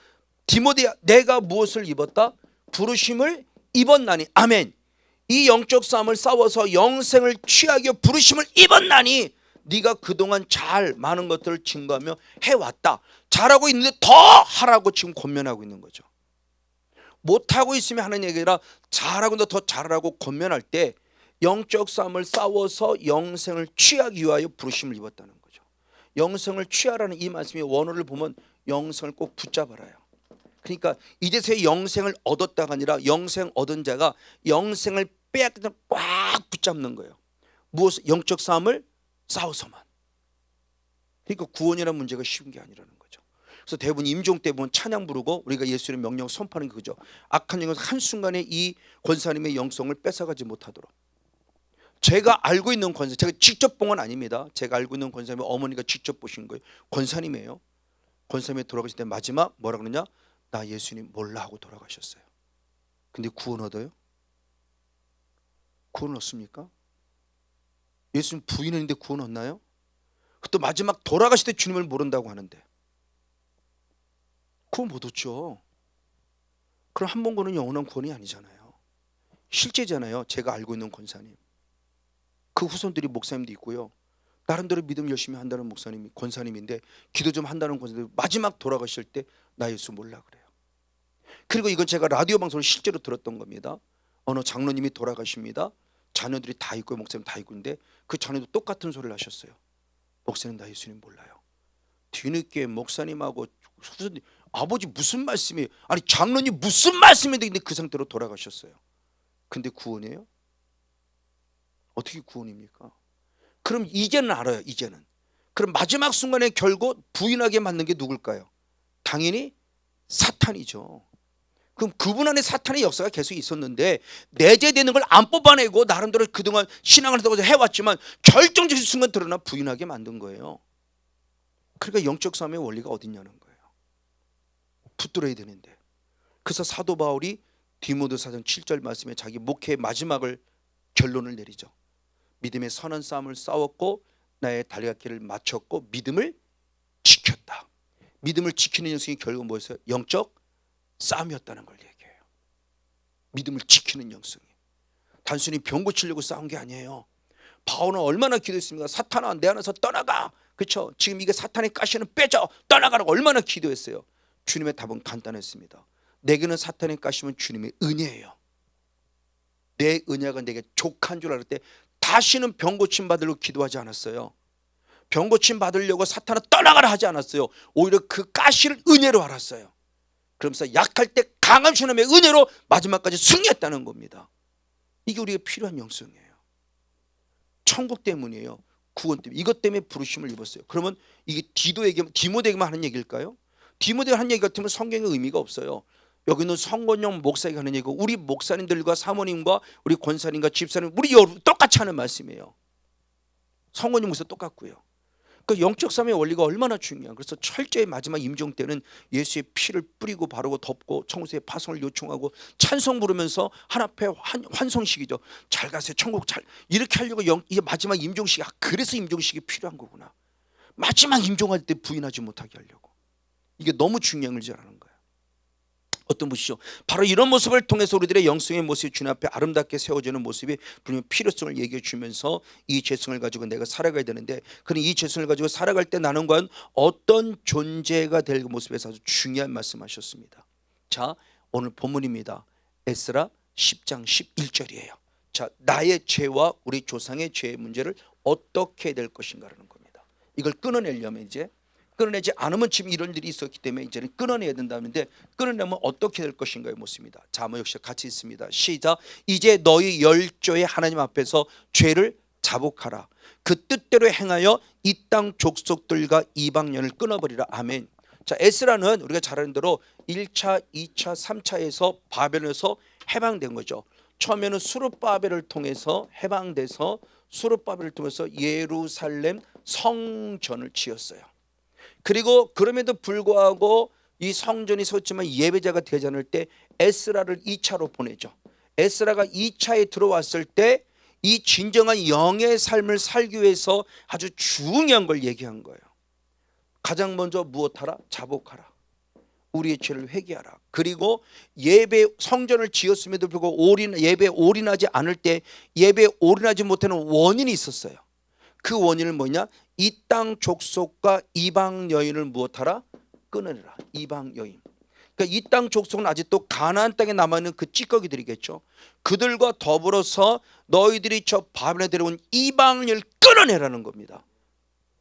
디모데야, 내가 무엇을 입었다? 부르심을 입었나니. 아멘. 이 영적 싸움을 싸워서 영생을 취하기 위해 부르심을 입었나니 네가 그동안 잘 많은 것들을 증거하며 해왔다. 잘하고 있는데 더 하라고 지금 권면하고 있는 거죠. 못하고 있으면 하는 얘기가 아니라 잘하고 더 잘하라고 권면할 때 영적 싸움을 싸워서 영생을 취하기 위하여 부르심을 입었다는 거죠. 영생을 취하라는 이 말씀의 원어를 보면 영생을 꼭 붙잡아라요. 그러니까 이제서야 영생을 얻었다가 아니라 영생 얻은 자가 영생을 빼앗기 전에 꽉 붙잡는 거예요. 무엇? 영적 싸움을 싸워서만. 그러니까 구원이라는 문제가 쉬운 게 아니라는 거죠. 그래서 대부분 임종 때 보면 찬양 부르고 우리가 예수님의 명령 선포하는 게 그죠. 악한 영은 한순간에 이 권사님의 영성을 뺏어가지 못하도록. 제가 알고 있는 권사, 제가 직접 본 건 아닙니다. 제가 알고 있는 권사님의 어머니가 직접 보신 거예요. 권사님이에요. 권사님이 돌아가실 때 마지막 뭐라 그러냐? 나 예수님 몰라 하고 돌아가셨어요. 근데 구원 얻어요? 구원 얻습니까? 예수님 부인했는데 구원 얻나요? 또 마지막 돌아가실 때 주님을 모른다고 하는데 구원 못 얻죠. 그럼 한 번 구원은 영원한 구원이 아니잖아요. 실제잖아요. 제가 알고 있는 권사님, 그 후손들이 목사님도 있고요, 나름대로 믿음 열심히 한다는 목사님이 권사님인데 기도 좀 한다는 권사님들 마지막 돌아가실 때 나 예수 몰라 그래요. 그리고 이건 제가 라디오 방송을 실제로 들었던 겁니다. 어느 장로님이 돌아가십니다. 자녀들이 다 있고 목사님 다 있고 있는데 그 자녀도 똑같은 소리를 하셨어요. 목사님 나 예수님 몰라요. 뒤늦게 목사님하고 후손님 아버지 무슨 말씀이에요? 아니 장로님 무슨 말씀인데 근데 그 상태로 돌아가셨어요. 근데 구원이에요? 어떻게 구원입니까? 그럼 이제는 알아요. 이제는. 그럼 마지막 순간에 결국 부인하게 만든 게 누굴까요? 당연히 사탄이죠. 그럼 그분 안에 사탄의 역사가 계속 있었는데 내재되는 걸 안 뽑아내고 나름대로 그동안 신앙을 해왔지만 결정적인 순간 드러나 부인하게 만든 거예요. 그러니까 영적 싸움의 원리가 어딨냐는 거예요. 붙들어야 되는데. 그래서 사도 바울이 디모데사전 7절 말씀에 자기 목회의 마지막을 결론을 내리죠. 믿음의 선한 싸움을 싸웠고 나의 달려갈길을 마쳤고 믿음을 지켰다. 믿음을 지키는 영성이 결국 뭐였어요? 영적 싸움이었다는 걸 얘기해요. 믿음을 지키는 영성이. 단순히 병 고치려고 싸운 게 아니에요. 바울은 얼마나 기도했습니까? 사탄아 내 안에서 떠나가. 그렇죠? 지금 이게 사탄의 가시는 빼져 떠나가라고 얼마나 기도했어요. 주님의 답은 간단했습니다. 내게는 사탄의 가시면 주님의 은혜예요. 내 은혜가 내게 족한 줄 알을 때 다시는 병 고침 받으려고 기도하지 않았어요. 병 고침 받으려고 사탄아 떠나가라 하지 않았어요. 오히려 그 가시를 은혜로 알았어요. 그러면서 약할 때 강한 주님의 은혜로 마지막까지 승리했다는 겁니다. 이게 우리가 필요한 영성이에요. 천국 때문이에요. 구원 때문에. 이것 때문에 부르심을 입었어요. 그러면 이게 디모데에게만 하는 얘기일까요? 디모데가 하는 얘기 같으면 성경의 의미가 없어요. 여기는 성건영 목사가 하는 얘기고 우리 목사님들과 사모님과 우리 권사님과 집사님 우리 여러분 똑같이 하는 말씀이에요. 성건영 목사 똑같고요. 그 영적 싸움의 원리가 얼마나 중요한. 그래서 철저히 마지막 임종 때는 예수의 피를 뿌리고 바르고 덮고 청수의 파송을 요청하고 찬송 부르면서 한 앞에 환송식이죠. 잘 가세요 천국 잘 이렇게 하려고 이게 마지막 임종식. 그래서 임종식이 필요한 거구나. 마지막 임종할 때 부인하지 못하게 하려고. 이게 너무 중요한 걸 줄 아는 거예요. 어떤 모습이죠? 바로 이런 모습을 통해서 우리들의 영성의 모습이 주님 앞에 아름답게 세워지는 모습이 분명 필요성을 얘기해 주면서 이 죄성을 가지고 내가 살아가야 되는데 그런 이 죄성을 가지고 살아갈 때 나는 과연 어떤 존재가 될 모습에서 아주 중요한 말씀하셨습니다. 자 오늘 본문입니다. 에스라 10장 11절이에요. 자 나의 죄와 우리 조상의 죄의 문제를 어떻게 될 것인가라는 겁니다. 이걸 끊어내려면 이제 끊어내지 않으면 지금 이런 일이 있었기 때문에 이제는 끊어내야 된다는데 끊어내면 어떻게 될 것인가의 모습입니다. 자, 뭐 역시 같이 있습니다. 시작. 이제 너희 열조의 하나님 앞에서 죄를 자복하라. 그 뜻대로 행하여 이 땅 족속들과 이방년을 끊어버리라. 아멘. 자, 에스라는 우리가 잘 아는 대로 1차, 2차, 3차에서 바벨론에서 해방된 거죠. 처음에는 수르바벨을 통해서 해방돼서 수르바벨을 통해서 예루살렘 성전을 지었어요. 그리고 그럼에도 불구하고 이 성전이 섰지만 예배자가 되지 않을 때 에스라를 2차로 보내죠. 에스라가 2차에 들어왔을 때 이 진정한 영의 삶을 살기 위해서 아주 중요한 걸 얘기한 거예요. 가장 먼저 무엇하라? 자복하라. 우리의 죄를 회개하라. 그리고 예배 성전을 지었음에도 불구하고 예배에 올인하지 않을 때 예배에 올인하지 못하는 원인이 있었어요. 그 원인은 뭐냐? 이 땅 족속과 이방 여인을 무엇하라? 끊으라. 이방 여인. 그러니까 이 땅 족속은 아직도 가나안 땅에 남아있는 그 찌꺼기들이겠죠. 그들과 더불어서 너희들이 저 바벨론에 데려온 이방인을 끊어내라는 겁니다.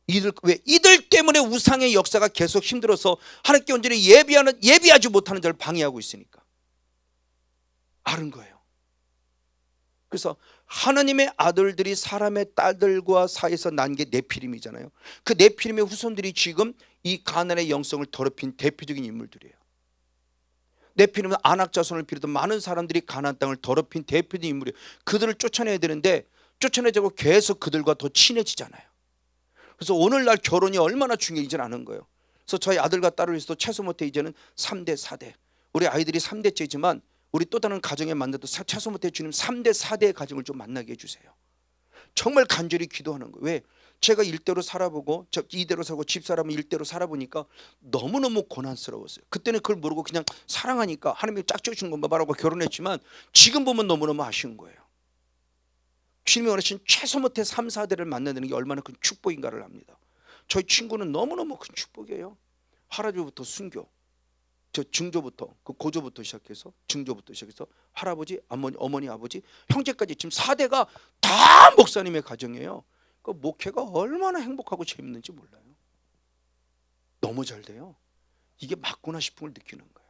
이들 때문에 우상의 역사가 계속 힘들어서 하나님께 온전히 예비하지 못하는 자를 방해하고 있으니까 아는 거예요. 그래서 하나님의 아들들이 사람의 딸들과 사이에서 난 게 네피림이잖아요. 그 네피림의 후손들이 지금 이 가나안의 영성을 더럽힌 대표적인 인물들이에요. 네피림은 아낙 자손을 비롯한 많은 사람들이 가나안 땅을 더럽힌 대표적인 인물이에요. 그들을 쫓아내야 되는데 쫓아내자고 계속 그들과 더 친해지잖아요. 그래서 오늘날 결혼이 얼마나 중요하지 않은 거예요. 그래서 저희 아들과 딸을 위해서도 최소 못해 이제는 3대 4대, 우리 아이들이 3대째지만 우리 또 다른 가정에 만나도 최소 못해 주님 3대 4대의 가정을 좀 만나게 해주세요. 정말 간절히 기도하는 거예요. 왜? 제가 일대로 살아보고 이대로 살고 집사람은 일대로 살아보니까 너무너무 고난스러웠어요. 그때는 그걸 모르고 그냥 사랑하니까 하나님이 짝지어주는 것만 말하고 결혼했지만 지금 보면 너무너무 아쉬운 거예요. 주님이 원하신 최소 못해 3, 4대를 만나는 게 얼마나 큰 축복인가를 압니다. 저희 친구는 너무너무 큰 축복이에요. 할아버지부터 순교, 저 증조부터 그 고조부터 시작해서 증조부터 시작해서 할아버지, 어머니, 아버지, 형제까지 지금 4대가 다 목사님의 가정이에요. 그 목회가 얼마나 행복하고 재밌는지 몰라요. 너무 잘 돼요. 이게 맞구나 싶은 걸 느끼는 거예요.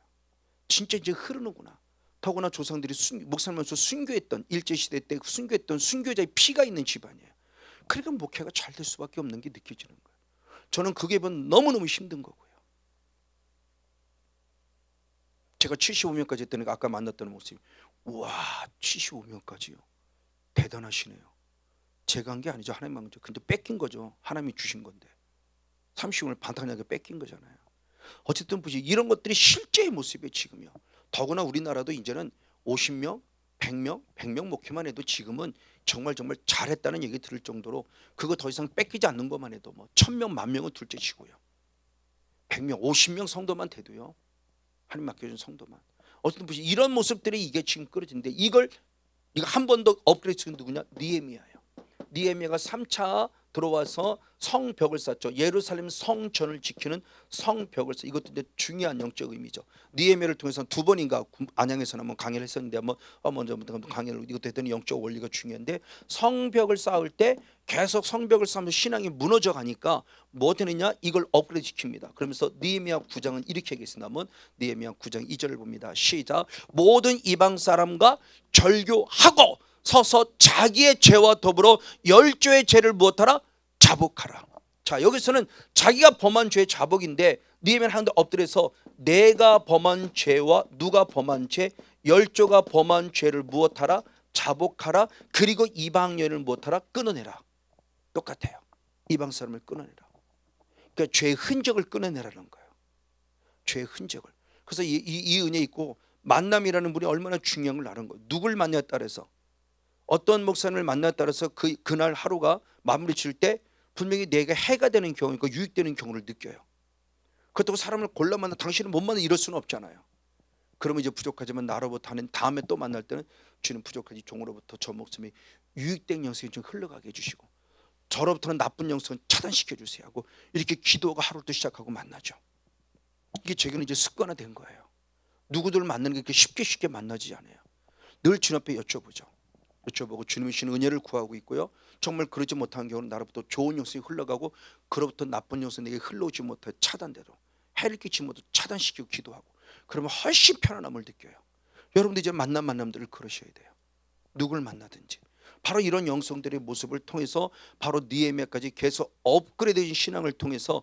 진짜 이제 흐르는구나. 더구나 조상들이 목사님으로서 순교했던 일제시대 때 순교했던 순교자의 피가 있는 집안이에요. 그러니까 목회가 잘 될 수밖에 없는 게 느껴지는 거예요. 저는 그게 너무너무 힘든 거고요. 제가 75명까지 했더니 아까 만났던 목사님, 우와 75명까지요. 대단하시네요. 제가 한 게 아니죠. 하나님만 한 거죠. 근데 뺏긴 거죠. 하나님이 주신 건데 30명을 반타하게 뺏긴 거잖아요. 어쨌든 보시 이런 것들이 실제의 모습이에요. 지금요. 더구나 우리나라도 이제는 50명, 100명 목회만 해도 지금은 정말 잘했다는 얘기 들을 정도로 그거 더 이상 뺏기지 않는 것만 해도 뭐 1000명, 10,000명은 둘째치고요. 100명, 50명 성도만 돼도요. 하나님 맡겨준 성도만. 어쨌든 보시 이런 모습들이 이게 지금 끌어지는데 이거 한 번 더 업그레이드 시킨 누구냐? 느헤미야예요. 느헤미야가 3차 들어와서 성벽을 쌓죠. 예루살렘 성전을 지키는 성벽을 쌓. 이것도 이제 중요한 영적 의미죠. 느헤미야를 통해서 두 번인가 안양에서 한번 강의를 했었는데 먼저 강의를 이것도 했더니 영적 원리가 중요한데 성벽을 쌓을 때 계속 성벽을 쌓으면 신앙이 무너져 가니까 뭐 되느냐? 이걸 업그레이드 시킵니다. 그러면서 느헤미야 9장은 이렇게 얘기했습니다. 느헤미야 9장 2절을 봅니다. 시작. 모든 이방 사람과 절교하고 서서 자기의 죄와 더불어 열조의 죄를 무엇하라? 자복하라. 자, 여기서는 자기가 범한 죄의 자복인데 느헤미야는 하는데 엎드려서 내가 범한 죄와 누가 범한 죄, 열조가 범한 죄를 무엇하라? 자복하라. 그리고 이방 여인을 무엇하라? 끊어내라. 똑같아요. 이방 사람을 끊어내라. 그러니까 죄의 흔적을 끊어내라는 거예요. 죄의 흔적을. 그래서 이 은혜 있고 만남이라는 분이 얼마나 중요한 걸 아는 거예요. 누굴 만나에 따라서 어떤 목사님을 만나에 따라서 그날 하루가 마무리 칠 때 분명히 내가 해가 되는 경우, 유익되는 경우를 느껴요. 그렇다고 사람을 골라 만나 당신은 못 만나 이럴 수는 없잖아요. 그러면 이제 부족하지만 나로부터 하는 다음에 또 만날 때는 주는 부족하지 종으로부터 저 목숨이 유익된 영성이 좀 흘러가게 해주시고 저로부터는 나쁜 영성을 차단시켜 주세요 하고 이렇게 기도가 하루를 또 시작하고 만나죠. 이게 제게는 이제 습관화된 거예요. 누구들 만나는 게 그렇게 쉽게 만나지 않아요. 늘 주님 앞에 여쭤보죠. 여쭤보고 주님이 주시는 은혜를 구하고 있고요. 정말 그러지 못한 경우는 나로부터 좋은 영성이 흘러가고 그로부터 나쁜 영성이 내게 흘러오지 못해 차단대로 해를 끼치지 못해 차단시키고 기도하고 그러면 훨씬 편안함을 느껴요. 여러분들 이제 만남들을 그러셔야 돼요. 누굴 만나든지 바로 이런 영성들의 모습을 통해서 바로 느헤미야까지 계속 업그레이드된 신앙을 통해서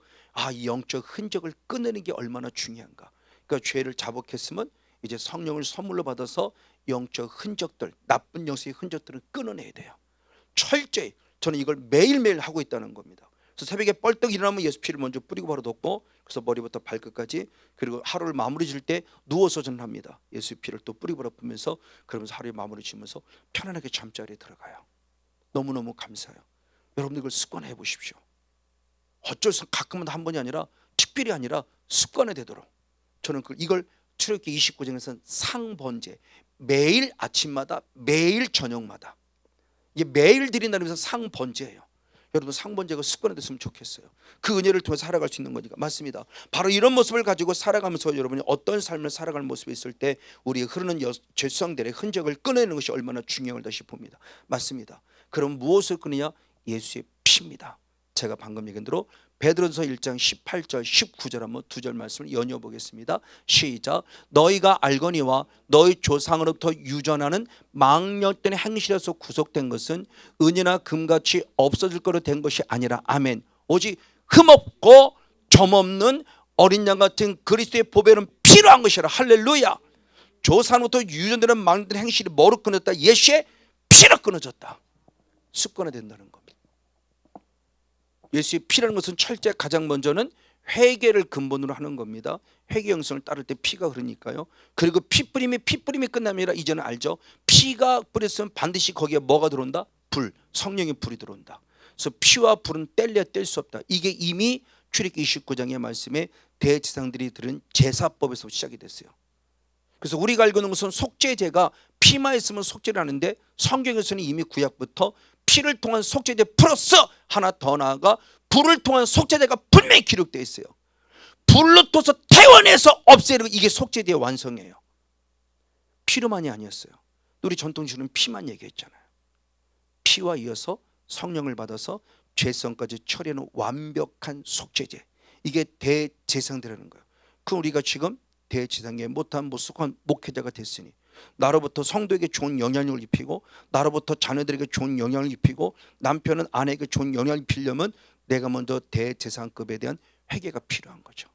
이 영적 흔적을 끊는 게 얼마나 중요한가. 그러니까 죄를 자복했으면 이제 성령을 선물로 받아서 영적 흔적들, 나쁜 영성의 흔적들을 끊어내야 돼요. 철저히 저는 이걸 매일매일 하고 있다는 겁니다. 그래서 새벽에 뻘떡 일어나면 예수 피를 먼저 뿌리고 바로 덮고 그래서 머리부터 발끝까지 그리고 하루를 마무리 질 때 누워서 저는 합니다. 예수 피를 또 뿌리고 덮으면서 그러면서 하루의 마무리 지면서 편안하게 잠자리에 들어가요. 너무너무 감사해요. 여러분들 이걸 습관해 보십시오. 어쩔 수 가끔은 한 번이 아니라 특별히 아니라 습관이 되도록 저는 이걸 출애굽기 29장에서는 상번제 매일 아침마다 매일 저녁마다 이게 매일 드린다는 것은 상번제예요. 여러분 상번제가 습관화됐으면 좋겠어요. 그 은혜를 통해 살아갈 수 있는 거니까. 맞습니다. 바로 이런 모습을 가지고 살아가면서 여러분이 어떤 삶을 살아가는 모습이 있을 때 우리의 흐르는 죄성들의 흔적을 꺼내는 것이 얼마나 중요하다 싶습니다. 맞습니다. 그럼 무엇을 끊느냐? 예수의 피입니다. 제가 방금 얘기한 대로 베드로전서 1장 18절 19절 한번 두 절 말씀을 연이어 보겠습니다. 시작. 너희가 알거니와 너희 조상으로부터 유전하는 망령된 행실에서 구속된 것은 은이나 금같이 없어질 거로 된 것이 아니라 아멘. 오직 흠없고 점없는 어린 양 같은 그리스도의 보배는 필요한 것이라. 할렐루야. 조상으로부터 유전되는 망령된 행실이 뭐로 끊어졌다? 예수의 피로 끊어졌다. 습관화된다는 겁니다. 예수의 피라는 것은 철저히 가장 먼저는 회개를 근본으로 하는 겁니다. 회개 영성을 따를 때 피가 흐르니까요. 그리고 피 뿌림이 끝남이 아니라 이제는 알죠. 피가 뿌렸으면 반드시 거기에 뭐가 들어온다? 불, 성령의 불이 들어온다. 그래서 피와 불은 뗄래야 뗄 수 없다. 이게 이미 출애굽기 29장의 말씀에 대제사장들이 들은 제사법에서 시작이 됐어요. 그래서 우리가 알고 있는 것은 속죄제가 피만 있으면 속죄를 하는데 성경에서는 이미 구약부터 피를 통한 속죄제 플러스 하나 더 나아가 불을 통한 속죄제가 분명히 기록되어 있어요. 불로 떠서 태워내서 없애는 이게 속죄제의 완성이에요. 피로만이 아니었어요. 우리 전통주는 피만 얘기했잖아요. 피와 이어서 성령을 받아서 죄성까지 처리하는 완벽한 속죄제. 이게 대제사장들이라는 거예요. 그 우리가 지금 대제사장에 못한 무속한 목회자가 됐으니 나로부터 성도에게 좋은 영향력을 입히고 나로부터 자녀들에게 좋은 영향을 입히고 남편은 아내에게 좋은 영향을 입히려면 내가 먼저 대제사장급에 대한 회개가 필요한 거죠.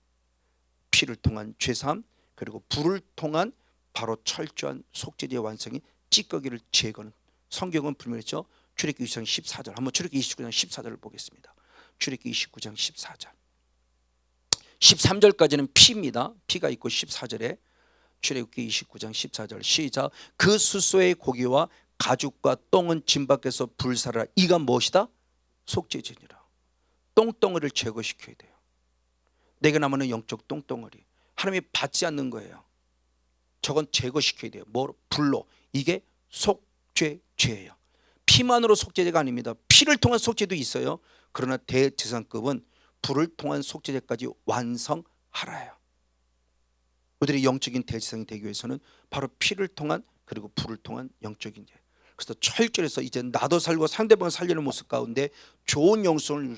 피를 통한 죄사함 그리고 불을 통한 바로 철저한 속죄제의 완성이 찌꺼기를 제거하는. 성경은 분명했죠. 출애굽기 29장 14절 한번 출애굽기 29장 14절을 보겠습니다. 출애굽기 29장 14절 13절까지는 피입니다. 피가 있고 14절에 출애굽기 29장 14절 시작. 그 숫소의 고기와 가죽과 똥은 진 밖에서 불사라. 이가 무엇이다? 속죄제니라. 똥덩어리를 제거시켜야 돼요. 내게 남은 영적 똥덩어리 하나님이 받지 않는 거예요. 저건 제거시켜야 돼요. 뭐로? 불로. 이게 속죄죄예요. 피만으로 속죄제가 아닙니다. 피를 통한 속죄도 있어요. 그러나 대제사장급은 불을 통한 속죄제까지 완성하라요. 우리들의 영적인 대제사장이 되기 위해서는 바로 피를 통한 그리고 불을 통한 영적인 제. 그래서 철저해서 이제 나도 살고 상대방을 살리는 모습 가운데 좋은 영성을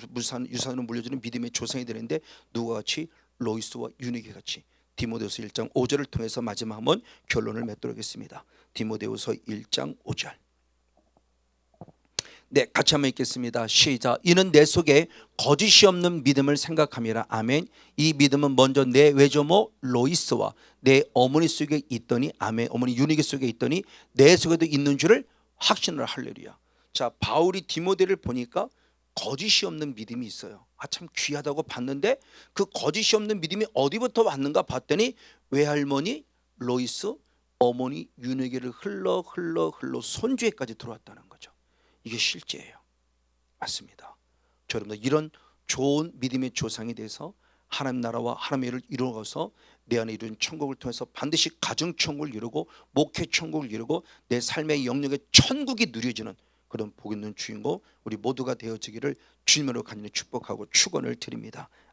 유산으로 물려주는 믿음의 조상이 되는데 누가 같이? 로이스와 유니게 같이. 디모데후서 1장 5절을 통해서 마지막 한번 결론을 맺도록 하겠습니다. 디모데후서 1장 5절. 네, 같이 한번 읽겠습니다. 시작. 이는 내 속에 거짓이 없는 믿음을 생각함이라. 아멘. 이 믿음은 먼저 내 외조모 로이스와 내 어머니 속에 있더니 아멘. 어머니 유니게 속에 있더니 내 속에도 있는 줄을 확신을. 할렐루야. 자, 바울이 디모데를 보니까 거짓이 없는 믿음이 있어요. 참 귀하다고 봤는데 그 거짓이 없는 믿음이 어디부터 왔는가 봤더니 외할머니 로이스, 어머니 유니게를 흘러 손주에까지 들어왔다는 거죠. 이게 실제예요. 맞습니다. 여러분들 이런 좋은 믿음의 조상이 돼서 하나님 나라와 하나님의 일을 이루어가서 내 안에 이룬 천국을 통해서 반드시 가정천국을 이루고 목회천국을 이루고 내 삶의 영역의 천국이 누려지는 그런 복 있는 주인공 우리 모두가 되어지기를 주님으로 간절히 축복하고 축원을 드립니다.